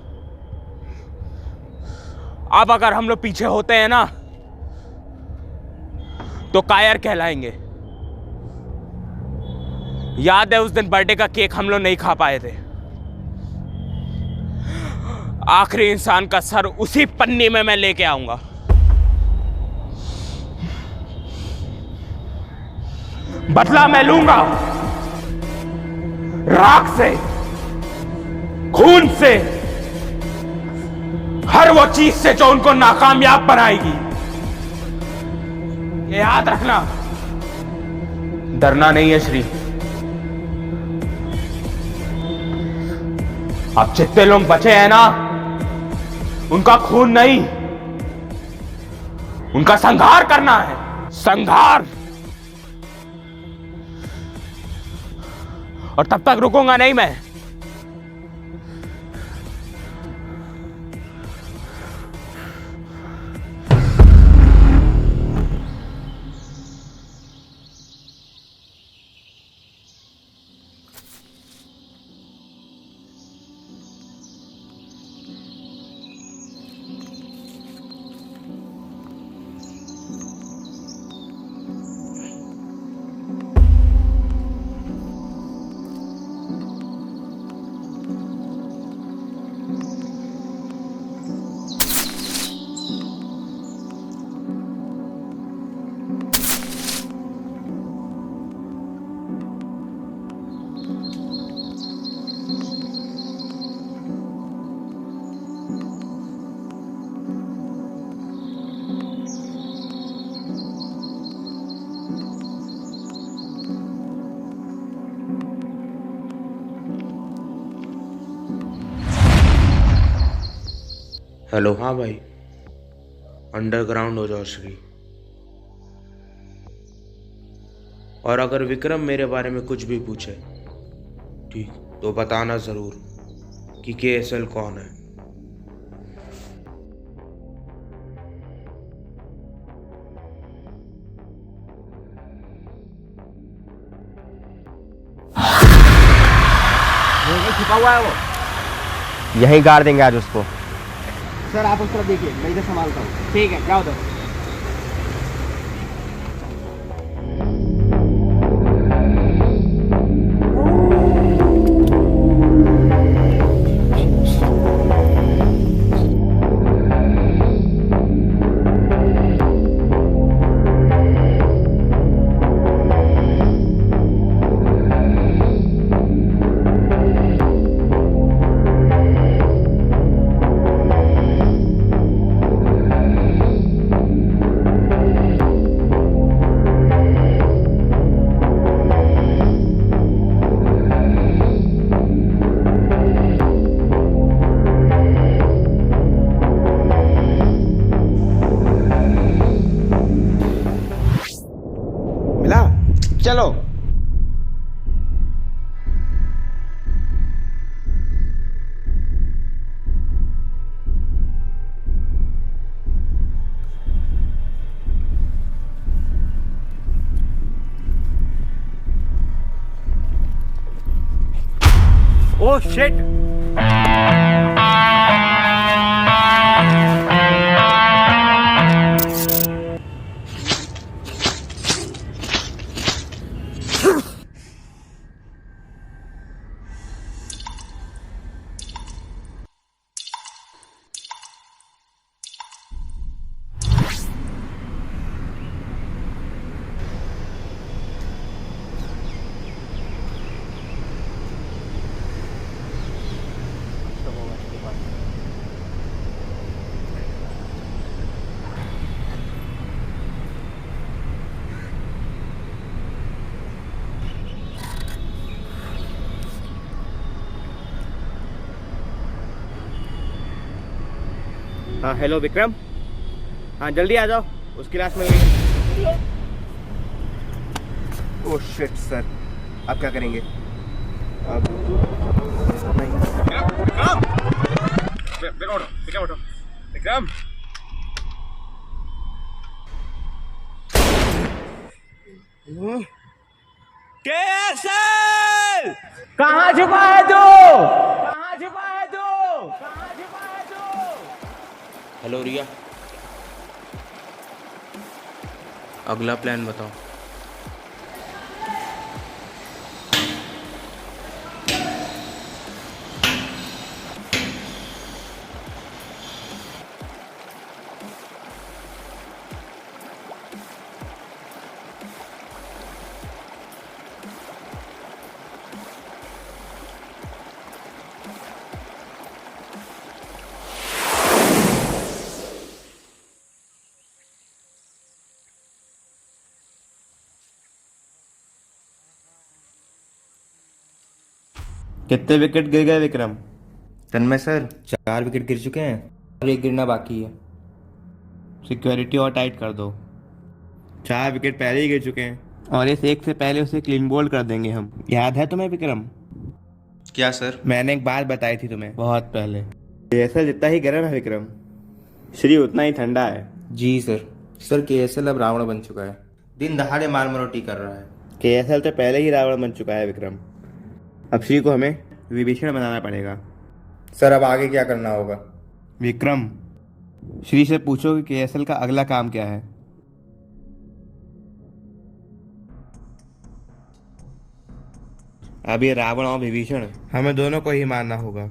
अब अगर हम लोग पीछे होते हैं ना तो कायर कहलाएंगे। याद है उस दिन बर्थडे का केक हम लोग नहीं खा पाए थे। आखिरी इंसान का सर उसी पन्नी में मैं लेके आऊंगा। बदला मैं लूंगा, राख से, खून से, हर वो चीज से जो उनको नाकामयाब बनाएगी। ये याद रखना। डरना नहीं है श्री। अब जितने लोग बचे हैं ना, उनका खून नहीं, उनका संहार करना है। संहार। और तब तक रुकूंगा नहीं मैं। हेलो, हाँ भाई, अंडरग्राउंड हो जाओ श्री। और अगर विक्रम मेरे बारे में कुछ भी पूछे, ठीक, तो बताना ज़रूर कि KSL कौन है।
छुपा हुआ है वो।
यहीं गाड़ देंगे आज उसको।
सर आप उस तरफ देखिए, मैं इधर संभालता हूँ। ठीक है, जाओ उधर।
चलो।
Oh shit. हाँ हेलो विक्रम। हाँ जल्दी आ जाओ, उस क्लास में गई।
ओह शिट सर, अब क्या करेंगे? अब
विक्रम विक्रम
KSL कहाँ छुपा है तू? कहाँ छुपा है तू? कहाँ छुपा है तू?
हेलो रिया, अगला प्लान बताओ।
कितने विकेट गिर गए विक्रम?
तन्मय सर, 4 विकेट गिर चुके हैं और 1 गिरना बाकी है।
सिक्योरिटी और टाइट कर दो। 4 विकेट पहले ही गिर चुके हैं और इस एक से पहले उसे क्लीन बोल्ड कर देंगे हम। याद है तुम्हें विक्रम?
क्या सर?
मैंने एक बात बताई थी तुम्हें बहुत पहले। KSL जितना ही गर्म है विक्रम, श्री उतना ही ठंडा है।
जी सर। सर KSL अब रावण बन चुका है, दिन दहाड़े मार मरोटी कर रहा है।
KSL तो पहले ही रावण बन चुका है विक्रम। अब श्री को हमें विभीषण बनाना पड़ेगा।
सर अब आगे क्या करना होगा?
विक्रम, श्री से पूछो कि KSL का अगला काम क्या है। अब ये रावण और विभीषण हमें दोनों को ही मारना होगा।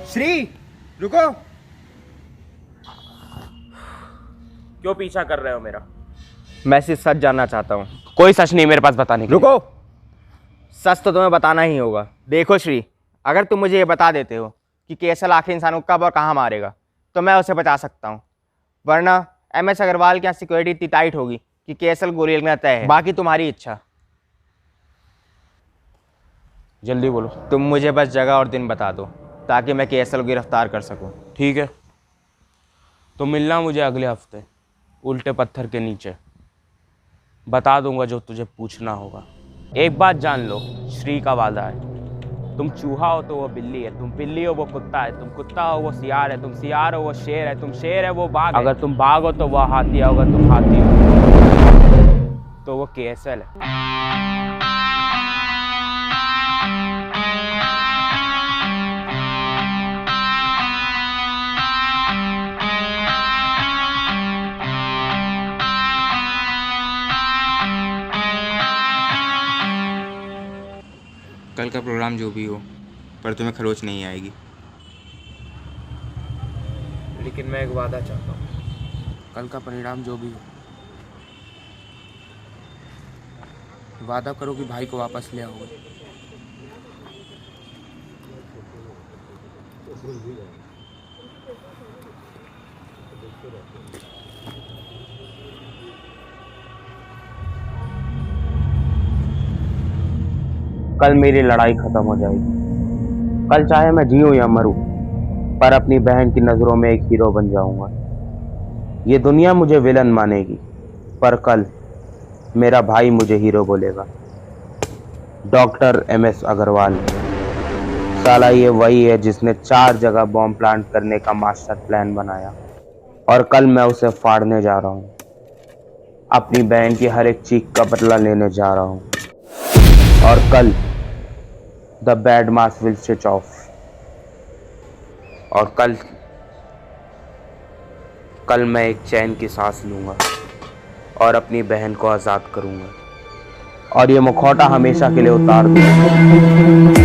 श्री रुको।
क्यों पीछा कर रहे हो मेरा?
मैं सिर्फ सच जानना चाहता हूँ।
कोई सच नहीं मेरे पास बताने के लिए।
रुको। सच तो तुम्हें बताना ही होगा। देखो श्री, अगर तुम मुझे ये बता देते हो कि केएसएल आखिर इंसान को कब और कहाँ मारेगा तो मैं उसे बचा सकता हूँ, वरना MS अग्रवाल के यहाँ सिक्योरिटी इतनी टाइट होगी कि केएसएल गोली लगना तय है। बाकी तुम्हारी इच्छा।
जल्दी बोलो।
तुम मुझे बस जगह और दिन बता दो ताकि मैं केएसएल को गिरफ्तार कर सकूं।
ठीक है, तो मिलना मुझे अगले हफ्ते उल्टे पत्थर के नीचे। बता दूंगा जो तुझे पूछना होगा। एक बात जान लो, श्री का वादा है। तुम चूहा हो तो वो बिल्ली है, तुम बिल्ली हो वो कुत्ता है, तुम कुत्ता हो वो सियार है, तुम सियार हो वो शेर है, तुम शेर है वो बाघ है। अगर तुम बाघ हो तो वह हाथी है, अगर तुम हाथी हो तो वो केएसएल है।
कल का प्रोग्राम जो भी हो, पर तुम्हें खरोच नहीं आएगी।
लेकिन मैं एक वादा चाहता हूँ, कल का परिणाम जो भी हो, वादा करो कि भाई को वापस ले आओगे। कल मेरी लड़ाई खत्म हो जाएगी। कल चाहे मैं जीऊं या मरूं, पर अपनी बहन की नज़रों में एक हीरो बन जाऊंगा। ये दुनिया मुझे विलन मानेगी, पर कल मेरा भाई मुझे हीरो बोलेगा। डॉक्टर MS अग्रवाल, साला ये वही है जिसने 4 जगह बॉम्ब प्लांट करने का मास्टर प्लान बनाया, और कल मैं उसे फाड़ने जा रहा हूँ। अपनी बहन की हर एक चीख का बदला लेने जा रहा हूँ, और कल the bad mass will switch off. और कल मैं एक चैन की सांस लूंगा और अपनी बहन को आज़ाद करूंगा, और ये मुखौटा हमेशा के लिए उतार दूंगा।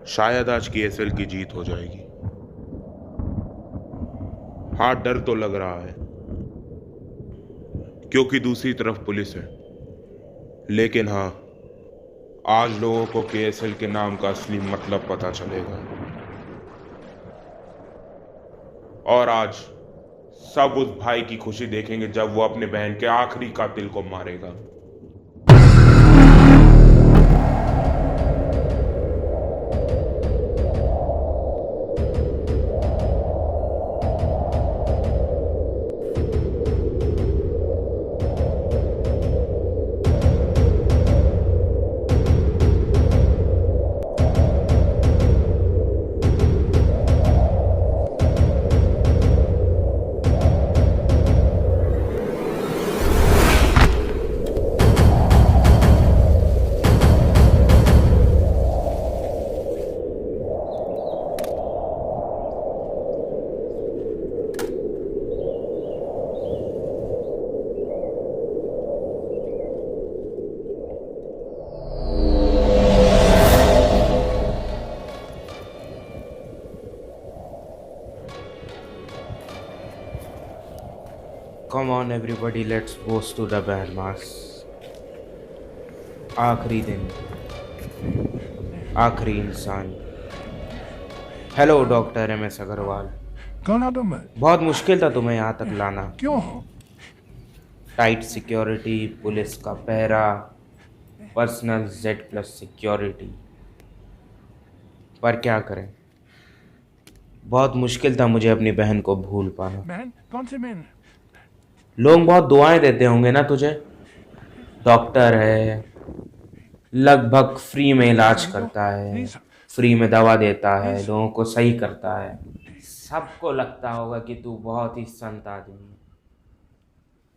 शायद आज केएसएल की जीत हो जाएगी। हाँ, डर तो लग रहा है क्योंकि दूसरी तरफ पुलिस है, लेकिन हाँ, आज लोगों को केएसएल के नाम का असली मतलब पता चलेगा, और आज सब उस भाई की खुशी देखेंगे जब वो अपने बहन के आखिरी कातिल को मारेगा।
Come on everybody, let's pose to the bad mass. आखिरी दिन, आखिरी इंसान। Hello doctor MS Agarwal.
कौन हो तुम?
बहुत मुश्किल था तुम्हें यहाँ तक लाना।
क्यों?
टाइट सिक्योरिटी, पुलिस का पहरा, पर्सनल Z+ सिक्योरिटी, पर क्या करें, बहुत मुश्किल था मुझे अपनी बहन को भूल पाना।
बहन? कौन सी बहन?
लोग बहुत दुआएं देते होंगे ना तुझे। डॉक्टर है, लगभग फ्री में इलाज करता है, फ्री में दवा देता है, लोगों को सही करता है। सबको लगता होगा कि तू बहुत ही संत आदमी है।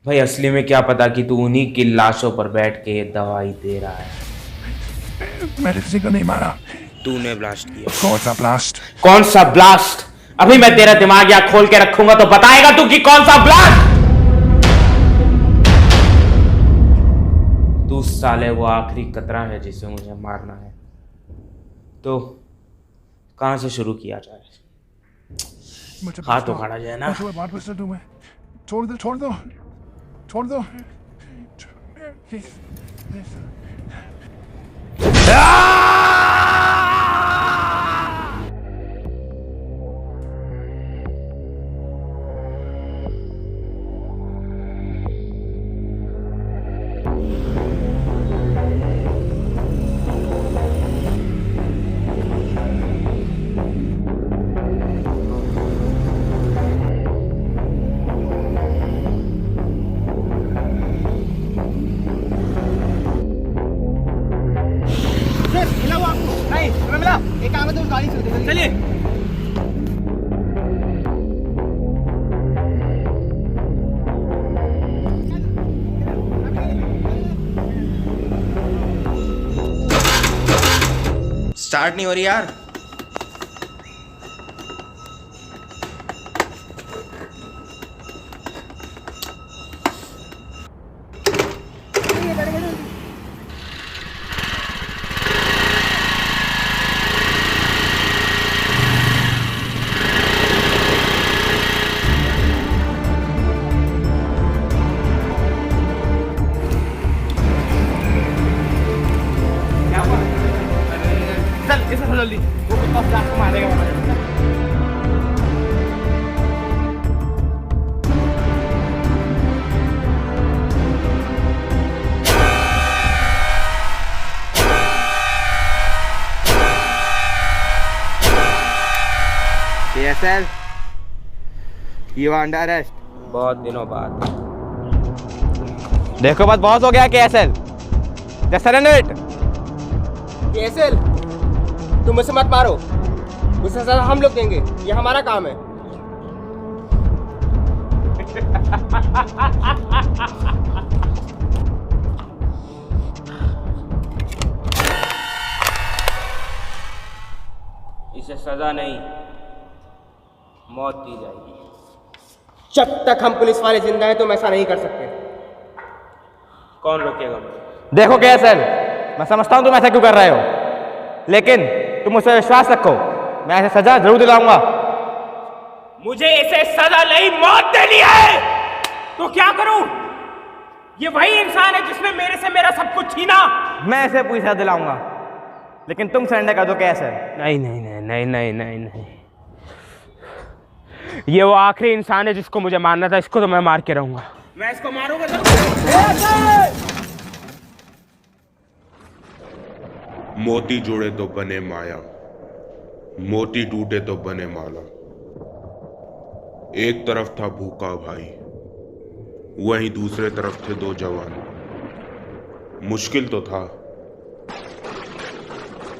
भाई असली में क्या पता कि तू उन्हीं की लाशों पर बैठ के दवाई दे रहा है।
मैंने किसी को नहीं मारा।
तूने ब्लास्ट किया।
कौन सा ब्लास्ट?
कौन सा ब्लास्ट? अभी मैं तेरा दिमाग यहाँ खोल के रखूंगा तो बताएगा तू कि कौन सा ब्लास्ट। तू साले वो आखिरी कतरा है जिसे मुझे मारना है। तो कहाँ से शुरू किया जाए?
मुझे
हाथ तो खड़ा जाए ना।
बात बस दूं मैं। छोड़ दो।
नहीं तुम्हें मिला एक काम है तो उस गाड़ी से चलिए।
स्टार्ट नहीं हो रही यार।
चल इसे जल्दी वो कुत्ता फ्लैश को मारेगा।
KSL, you are under arrest.
बहुत दिनों बाद।
देखो बात बहुत हो गया KSL, just surrender it.
KSL, तुम मुझसे मत मारो, उससे सजा हम लोग देंगे, ये हमारा काम है।
इसे सजा नहीं, मौत दी जाएगी।
जब तक हम पुलिस वाले जिंदा हैं तुम ऐसा नहीं कर सकते।
कौन रोकेगा मुझे?
देखो KSL, मैं समझता हूँ तुम ऐसा क्यों कर रहे हो, लेकिन तुम मुझसे विश्वास रखो, मैं ऐसे सजा जरूर दिलाऊंगा।
मुझे इसे सजा नहीं मौत देनी है। तो क्या करूं? ये वही इंसान है जिसने मेरे से मेरा सब कुछ छीना।
मैं इसे पूरी सजा दिलाऊंगा, लेकिन तुम सरेंडर कर दो KSL।
नहीं नहीं नहीं नहीं नहीं नहीं नहीं, ये वो आखिरी इंसान है जिसको मुझे मारना था। इसको तो मैं मार के रहूंगा। मैं इसको मारूंगा
मोती जुड़े तो बने माया, मोती टूटे तो बने माला। एक तरफ था भूखा भाई, वहीं दूसरे तरफ थे दो जवान। मुश्किल तो था,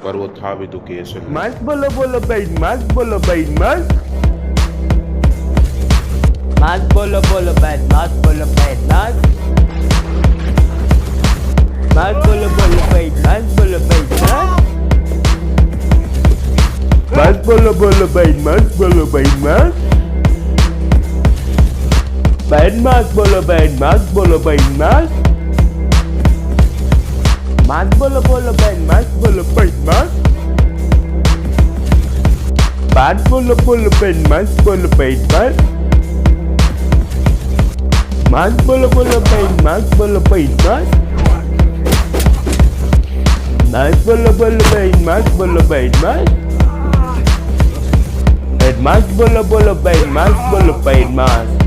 पर वो था भी तो KSL।
मस्त बोलो बोलो भाई, मस्त बोलो भाई, मस्त मस्त बोलो बोलो भाई, मस्त बोलो भाई, मस्त मस्त बोलो बोलो भाई, मस्त बोलो भाई, मस्त बोलो बोलो भाई, मस्त बोलो भाई, मस्त बैड मस्त बोलो बैड मस्त बोलो भाई, मस्त मस्त बोलो बोलो बैड मस्त बोलो भाई, मस्त मस्त बोलो बोलो बैड मस्त बोलो भाई, मस्त मस्त बोलो बोलो भाई, मस्त बोलो भाई, मस्त मस्त बोलो बोलो भाई, मस्त बोलो भाई, मस्त मस्त बोलो बोलो भाई, मस्त बोलो भाई, मस्त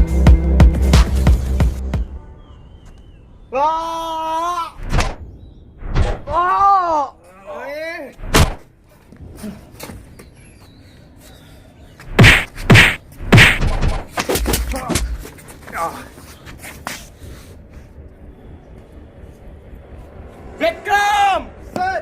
विक्रम सर।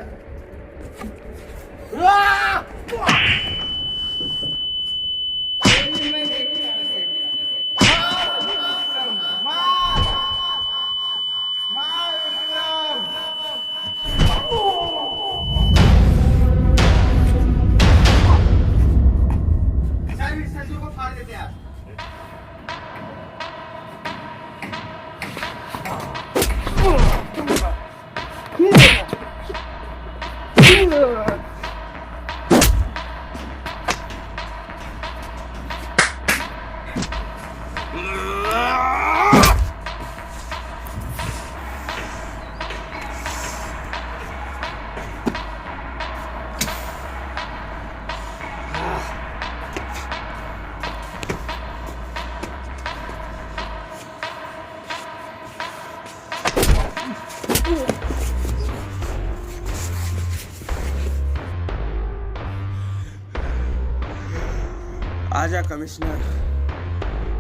आजा कमिश्नर,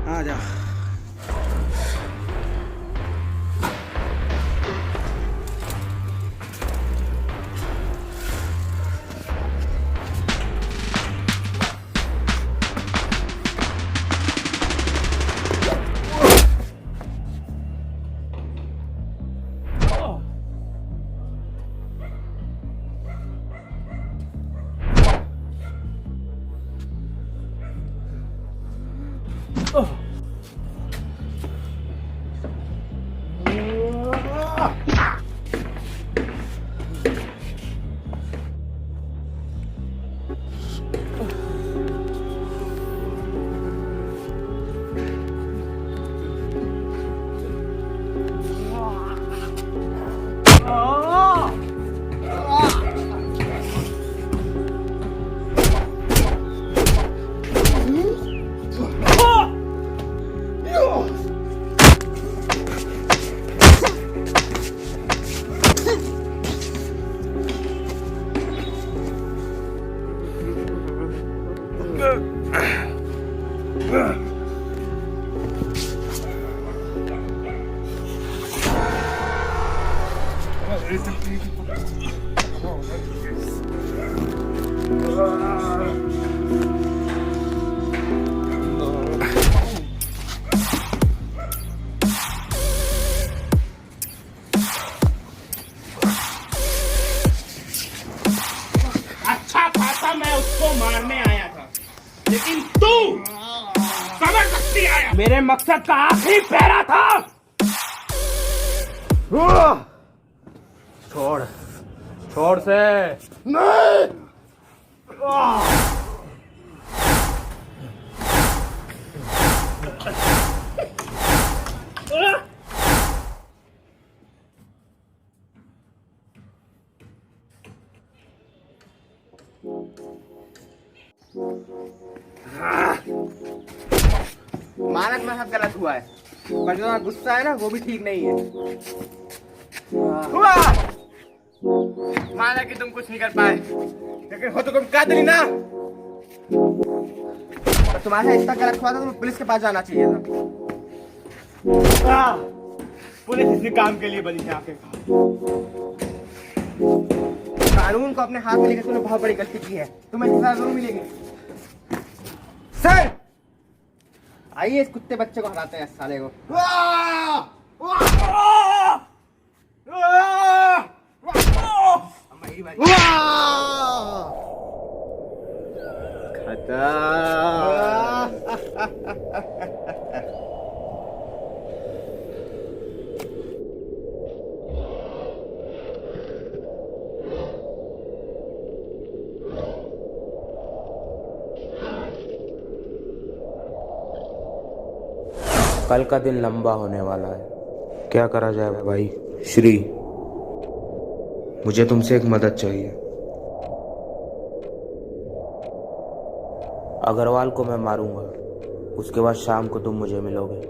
आजा।
अच्छा खासा मैं उसको मारने आया था, लेकिन तू जबरदस्ती आया। मेरे मकसद का आखिरी फेरा था।
छोड़, छोड़ से।
नहीं।
मानक में सब गलत हुआ है, पर जो गुस्सा है ना वो भी ठीक नहीं है। माना कि तुम कुछ नहीं कर पाए, लेकिन हो तो तुम कातिल ना। और तुम्हारा इतना गलत हुआ था, तुम्हें पुलिस के पास जाना चाहिए था।
पुलिस इसी काम के लिए बनी है आखिर।
कानून को अपने हाथ में लेकर तुमने बहुत बड़ी गलती की है, तुम्हें सजा जरूर मिलेगी। सर, आइए इस कुत्ते बच्चे को हटाते हैं, इस साले को।
कल का दिन लंबा होने वाला है, क्या करा जाए भाई। श्री, मुझे तुमसे एक मदद चाहिए। अग्रवाल को मैं मारूंगा, उसके बाद शाम को तुम मुझे मिलोगे,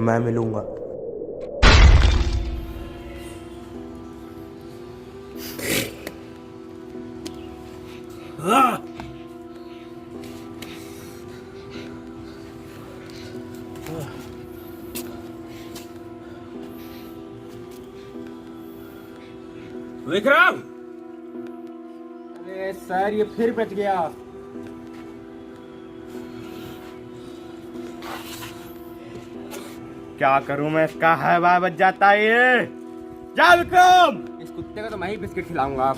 मैं मिलूंगा।
विक्रम!
अरे सर, ये फिर बच गया।
क्या करूं मैं, इसका हवा बच जाता है ये। जा विक्रम!
इस कुत्ते को तो मैं ही बिस्किट खिलाऊंगा। आप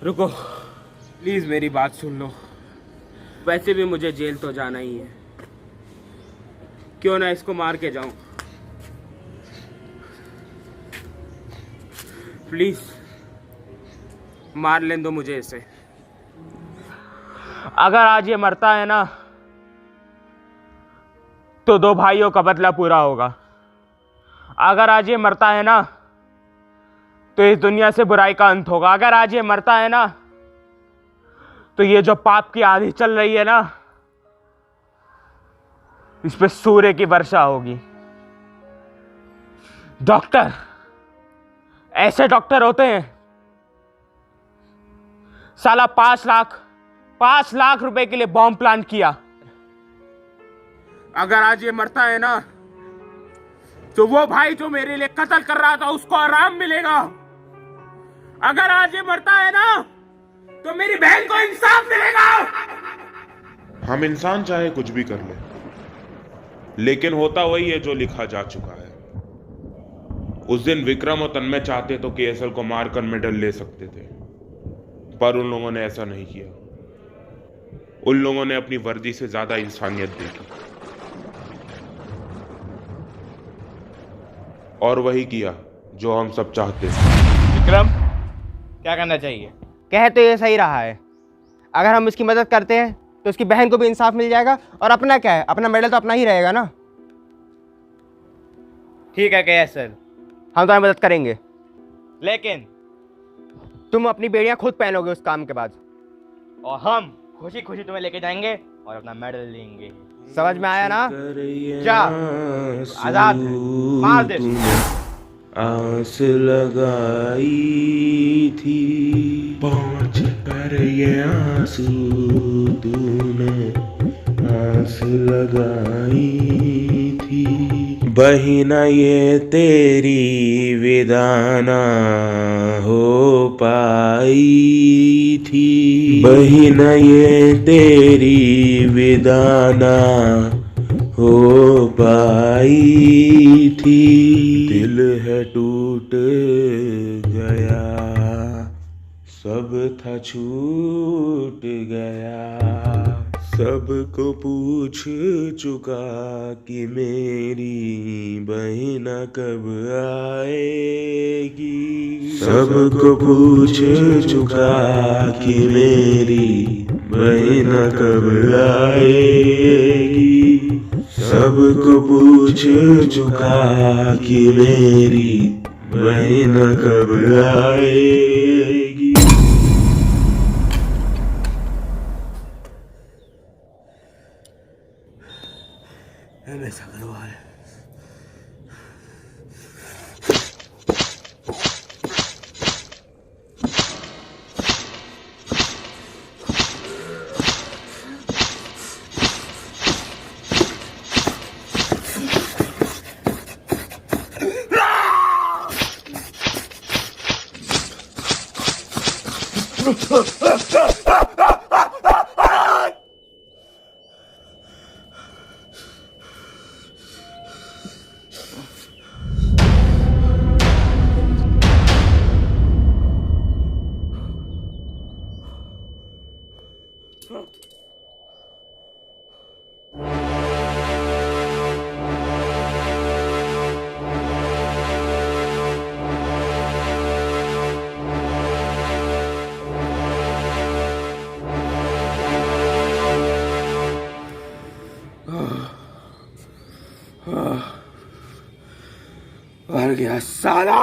रुको, प्लीज मेरी बात सुन लो। वैसे भी मुझे जेल तो जाना ही है, क्यों ना इसको मार के जाऊं। प्लीज मार लें दो मुझे इसे। अगर आज ये मरता है ना, तो दो भाइयों का बदला पूरा होगा। अगर आज ये मरता है ना, तो इस दुनिया से बुराई का अंत होगा। अगर आज ये मरता है ना, तो ये जो पाप की आंधी चल रही है ना, इस पे सूर्य की वर्षा होगी। डॉक्टर, ऐसे डॉक्टर होते हैं। साला 5 लाख रुपए के लिए बॉम्ब प्लान किया। अगर आज ये मरता है ना, तो वो भाई जो मेरे लिए कत्ल कर रहा था उसको आराम मिलेगा। अगर आज ये मरता है ना, तो मेरी बहन को इंसाफ मिलेगा।
हम इंसान चाहे कुछ भी कर ले, लेकिन होता वही है जो लिखा जा चुका है। उस दिन विक्रम और तन्मय चाहते तो केएसएल को मारकर मेडल ले सकते थे, पर उन लोगों ने ऐसा नहीं किया। उन लोगों ने अपनी वर्दी से ज्यादा इंसानियत देखी और वही किया जो हम सब चाहते थे।
विक्रम, क्या करना चाहिए?
कह तो ये सही रहा है। अगर हम उसकी मदद करते हैं तो उसकी बहन को भी इंसाफ मिल जाएगा, और अपना क्या है, अपना मेडल तो अपना ही रहेगा ना।
ठीक है केएसएल,
हम तुम्हारी मदद करेंगे,
लेकिन
तुम अपनी बेड़ियां खुद पहनोगे उस काम के बाद,
और हम खुशी खुशी तुम्हें लेके जाएंगे और अपना मेडल लेंगे।
समझ में आया ना?
जा, आजाद है, मार दे।
आस लगाई थी 5 पर ये आंसू तूने आस लगाई थी। बहिना ये तेरी विदाना हो पाई थी। बहिना ये तेरी विदाना हो पाई थी। दिल है टूट गया, सब था छूट गया। सबको पूछ चुका कि मेरी बहिना कब आएगी। सबको पूछ चुका कि मेरी बहिना कब आएगी। सबको पूछ चुका कि मेरी बहिना कब आएगी।
हमेशा करवा है। मर गया साला।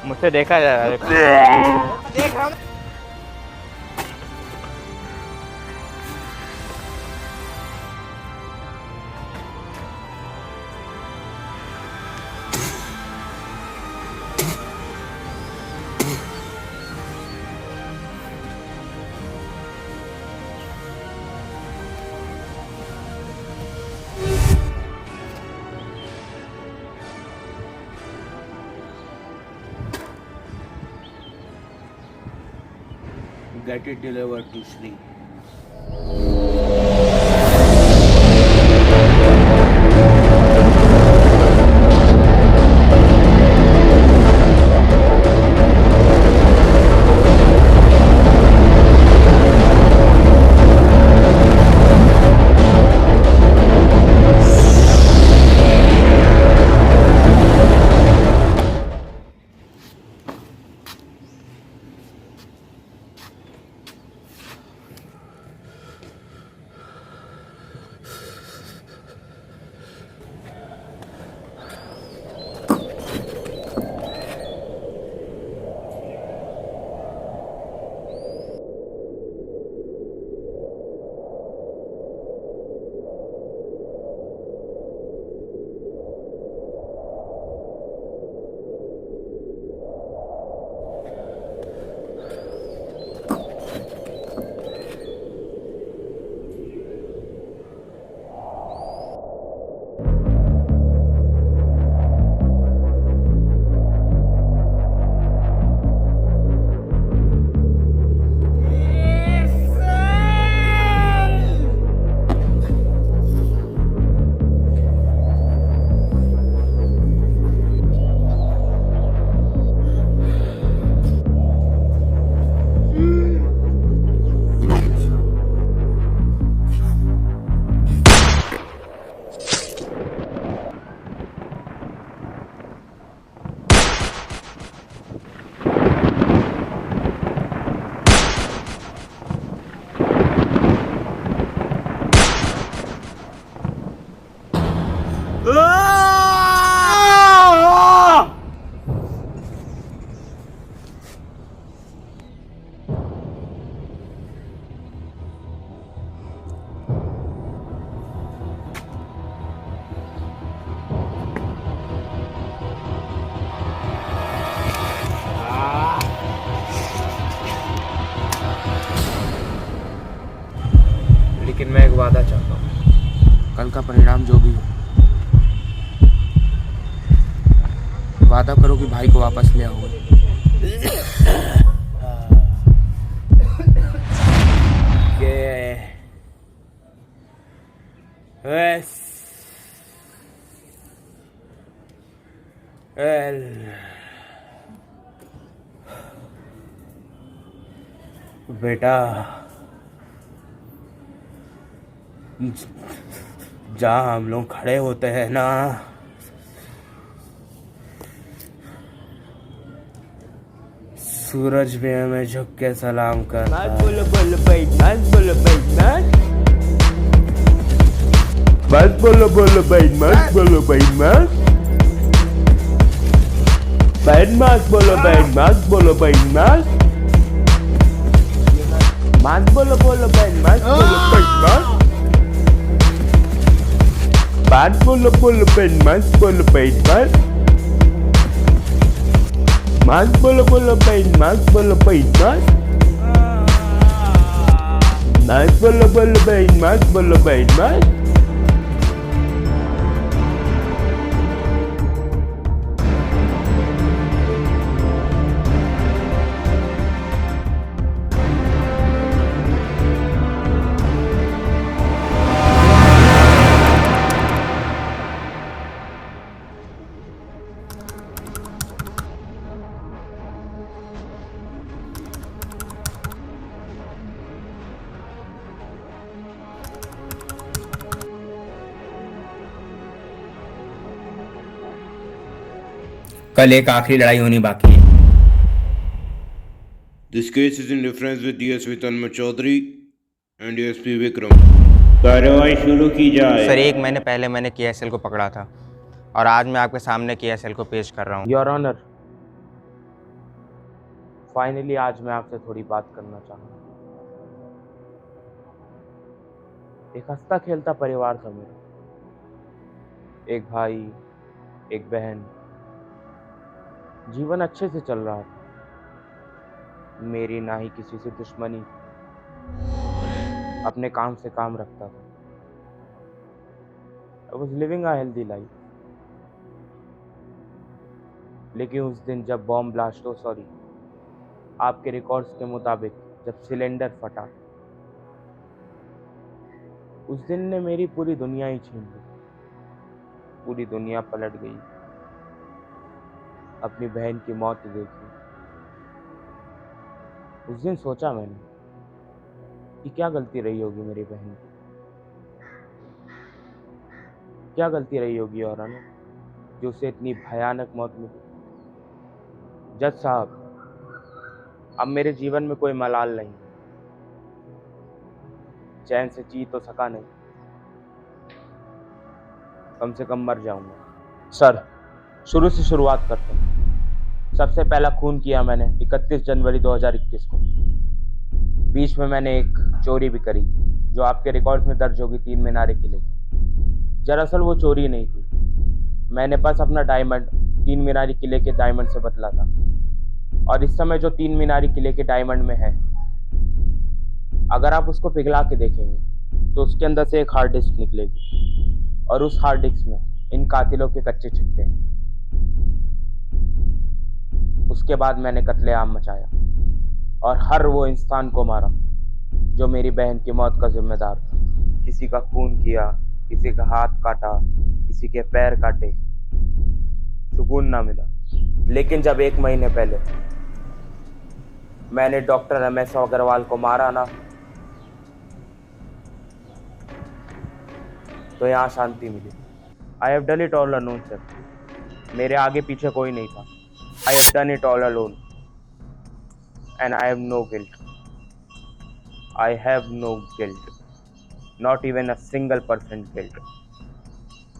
मुझसे देखा जा रहा है। देख रहा हूँ।
Get it delivered to Sri.
एक वादा चाहता हूँ, कल का परिणाम जो भी हो, वादा करो कि भाई को वापस ले आओगे। बेटा, जहाँ हम लोग खड़े होते हैं ना, सूरज भी हमें झुक के सलाम करता है।
बोलो बोलो भाई मत बोलो भाई मत बोलो भाई मत बोलो भाई मत बोलो भाई मत बोलो भाई मत बोलो भाई मत बोलो भाई मत बोलो भाई मत बोलो भाई मत बोलो भाई मत बोलो भाई मत बोलो भाई मत।
कल एक आखिरी लड़ाई होनी बाकी है।
This case is in reference with DSP Tanmay Chaudhary and DSP Vikram. कार्रवाई शुरू की जाए।
सर, 1 महीने पहले मैंने KSL को पकड़ा था और आज मैं आपके सामने KSL को पेश कर रहा हूँ।
योर ऑनर, फाइनली आज मैं आपसे थोड़ी बात करना चाहूँगा। एक हंसता खेलता परिवार था मेरा, एक भाई, एक बहन, जीवन अच्छे से चल रहा था। मेरी ना ही किसी से दुश्मनी, अपने काम से काम रखता था। I was living a healthy life। लेकिन उस दिन जब बॉम्ब ब्लास्ट हो, सॉरी, आपके रिकॉर्ड्स के मुताबिक जब सिलेंडर फटा, उस दिन ने मेरी पूरी दुनिया ही छीन ली। पूरी दुनिया पलट गई। अपनी बहन की मौत देखी। उस दिन सोचा मैंने कि क्या गलती रही होगी मेरी बहन की, क्या गलती रही होगी और जो उसे इतनी भयानक मौत मिली। जज साहब, अब मेरे जीवन में कोई मलाल नहीं, चैन से जी तो सका नहीं, कम से कम मर जाऊंगा। सर, शुरू से शुरुआत करते हैं। सबसे पहला खून किया मैंने 31 जनवरी 2021 को। बीच में मैंने एक चोरी भी करी, जो आपके रिकॉर्ड्स में दर्ज होगी, 3 मीनारे किले की। दरअसल वो चोरी नहीं थी, मैंने बस अपना डायमंड 3 मीनारी किले के डायमंड से बदला था। और इस समय जो 3 मीनारी किले के डायमंड में है, अगर आप उसको पिघला के देखेंगे तो उसके अंदर से एक हार्ड डिस्क निकलेगी, और उस हार्ड डिस्क में इन कातिलों के कच्चे छिट्टे हैं। उसके बाद मैंने कत्लेआम मचाया और हर वो इंसान को मारा जो मेरी बहन की मौत का जिम्मेदार था। किसी का खून किया, किसी का हाथ काटा, किसी के पैर काटे, सुकून ना मिला। लेकिन जब 1 महीने पहले मैंने डॉक्टर MS अग्रवाल को मारा ना, तो यहाँ शांति मिली। I have done it all alone sir. मेरे आगे पीछे कोई नहीं था। I have done it all alone and I have no guilt. I have no guilt, not even a single % guilt.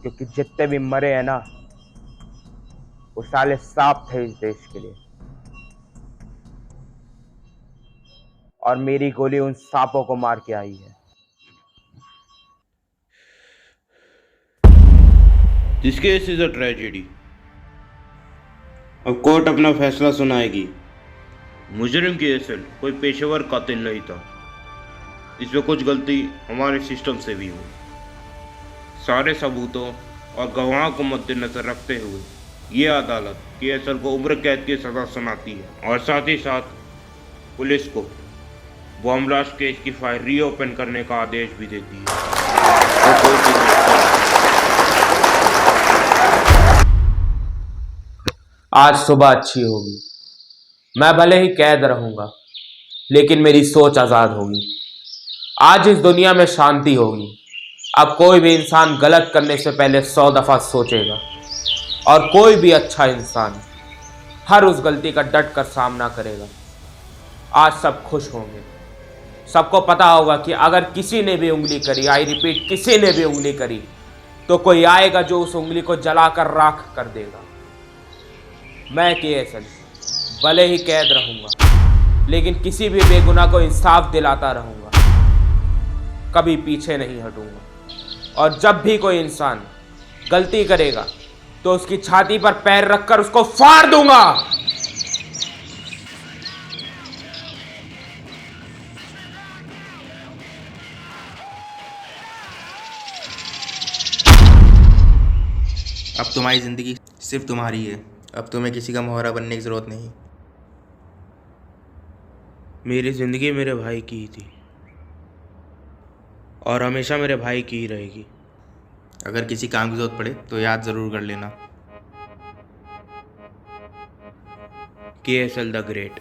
क्योंकि जितने भी मरे हैं ना, वो साले सांप थे इस देश के लिए, और मेरी गोली उन सांपों को मार के आई है।
This case is a tragedy। अब कोर्ट अपना फैसला सुनाएगी। मुजरिम KSL कोई पेशेवर कातिल नहीं था। इसमें कुछ गलती हमारे सिस्टम से भी हुई। सारे सबूतों और गवाहों को मद्देनजर रखते हुए ये अदालत केएसएल को उम्र कैद की सज़ा सुनाती है और साथ ही साथ पुलिस को बॉम्ब ब्लास्ट केस की फाइल रीओपन करने का आदेश भी देती है।
आज सुबह अच्छी होगी। मैं भले ही कैद रहूंगा, लेकिन मेरी सोच आज़ाद होगी। आज इस दुनिया में शांति होगी। अब कोई भी इंसान गलत करने से पहले 100 दफ़ा सोचेगा और कोई भी अच्छा इंसान हर उस गलती का डट कर सामना करेगा। आज सब खुश होंगे। सबको पता होगा कि अगर किसी ने भी उंगली करी, आई रिपीट, किसी ने भी उंगली करी, तो कोई आएगा जो उस उंगली को जलाकर राख कर देगा। मैं केएसएल भले ही कैद रहूंगा, लेकिन किसी भी बेगुनाह को इंसाफ दिलाता रहूंगा। कभी पीछे नहीं हटूंगा। और जब भी कोई इंसान गलती करेगा तो उसकी छाती पर पैर रखकर उसको फाड़ दूंगा।
अब तुम्हारी ज़िंदगी सिर्फ तुम्हारी है। अब तुम्हें किसी का मोहरा बनने की ज़रूरत नहीं।
मेरी ज़िंदगी मेरे भाई की ही थी और हमेशा मेरे भाई की ही रहेगी।
अगर किसी काम की ज़रूरत पड़े तो याद ज़रूर कर लेना।
केएसएल द ग्रेट।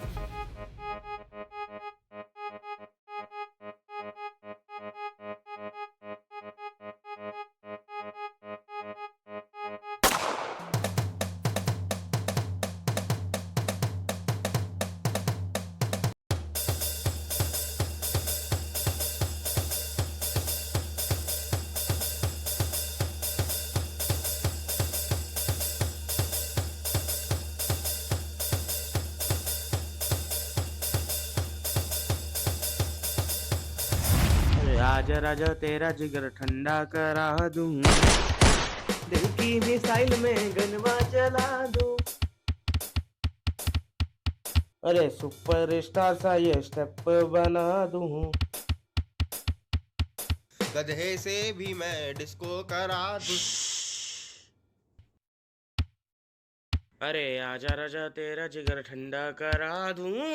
राजा राजा तेरा जिगर ठंडा करा दूं, दिल की मिसाइल में गनवा चला दूं। अरे सुपरस्टार सा ये स्टेप बना दूं।
गधे से भी मैं डिस्को करा दूं।
अरे आजा राजा तेरा जिगर ठंडा करा दूं।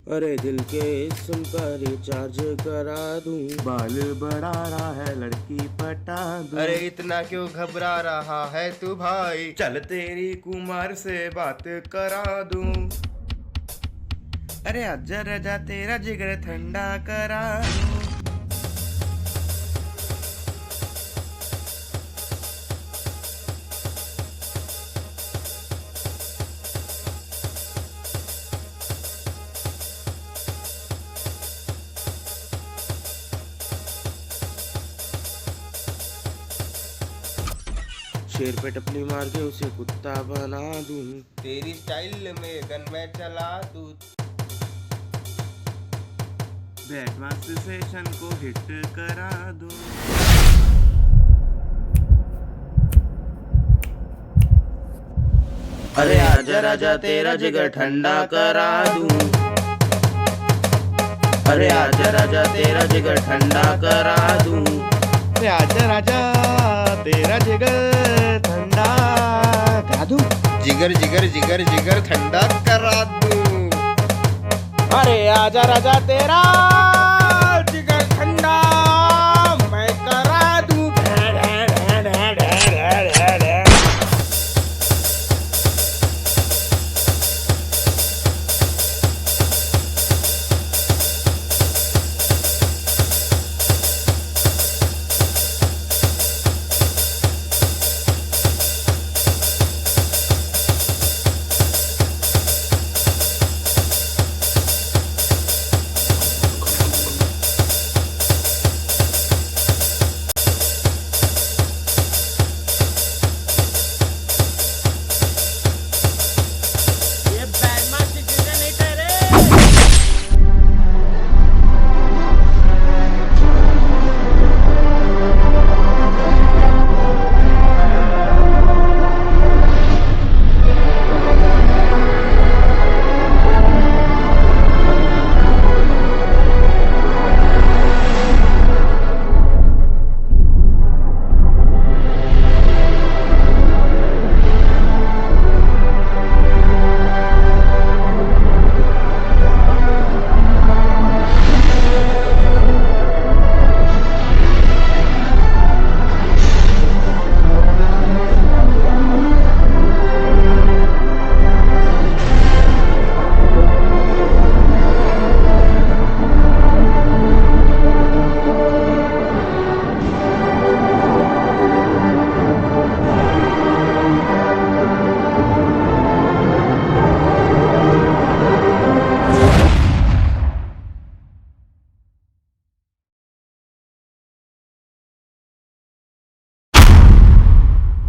अरे दिल के सिम का रिचार्ज करा दूं। बाल बढ़ा रहा है लड़की पटा दूं।
अरे इतना क्यों घबरा रहा है तू भाई,
चल तेरी कुमार से बात करा दूं। अरे आजा राजा तेरा जिगर ठंडा करा दूं। शेर पे टपली मार के उसे कुत्ता बना दूं।
तेरी स्टाइल में गन मैं चला दूं।
बैटमास सेशन को हिट करा दूं। अरे आजा राजा तेरा जिगर ठंडा करा दूं। अरे आजा राजा तेरा जिगर ठंडा करा दूं।
अरे आजा राजा तेरा जिगर ठंडा करा दूं। जिगर जिगर जिगर जिगर ठंडा करा दूं।
अरे आजा राजा तेरा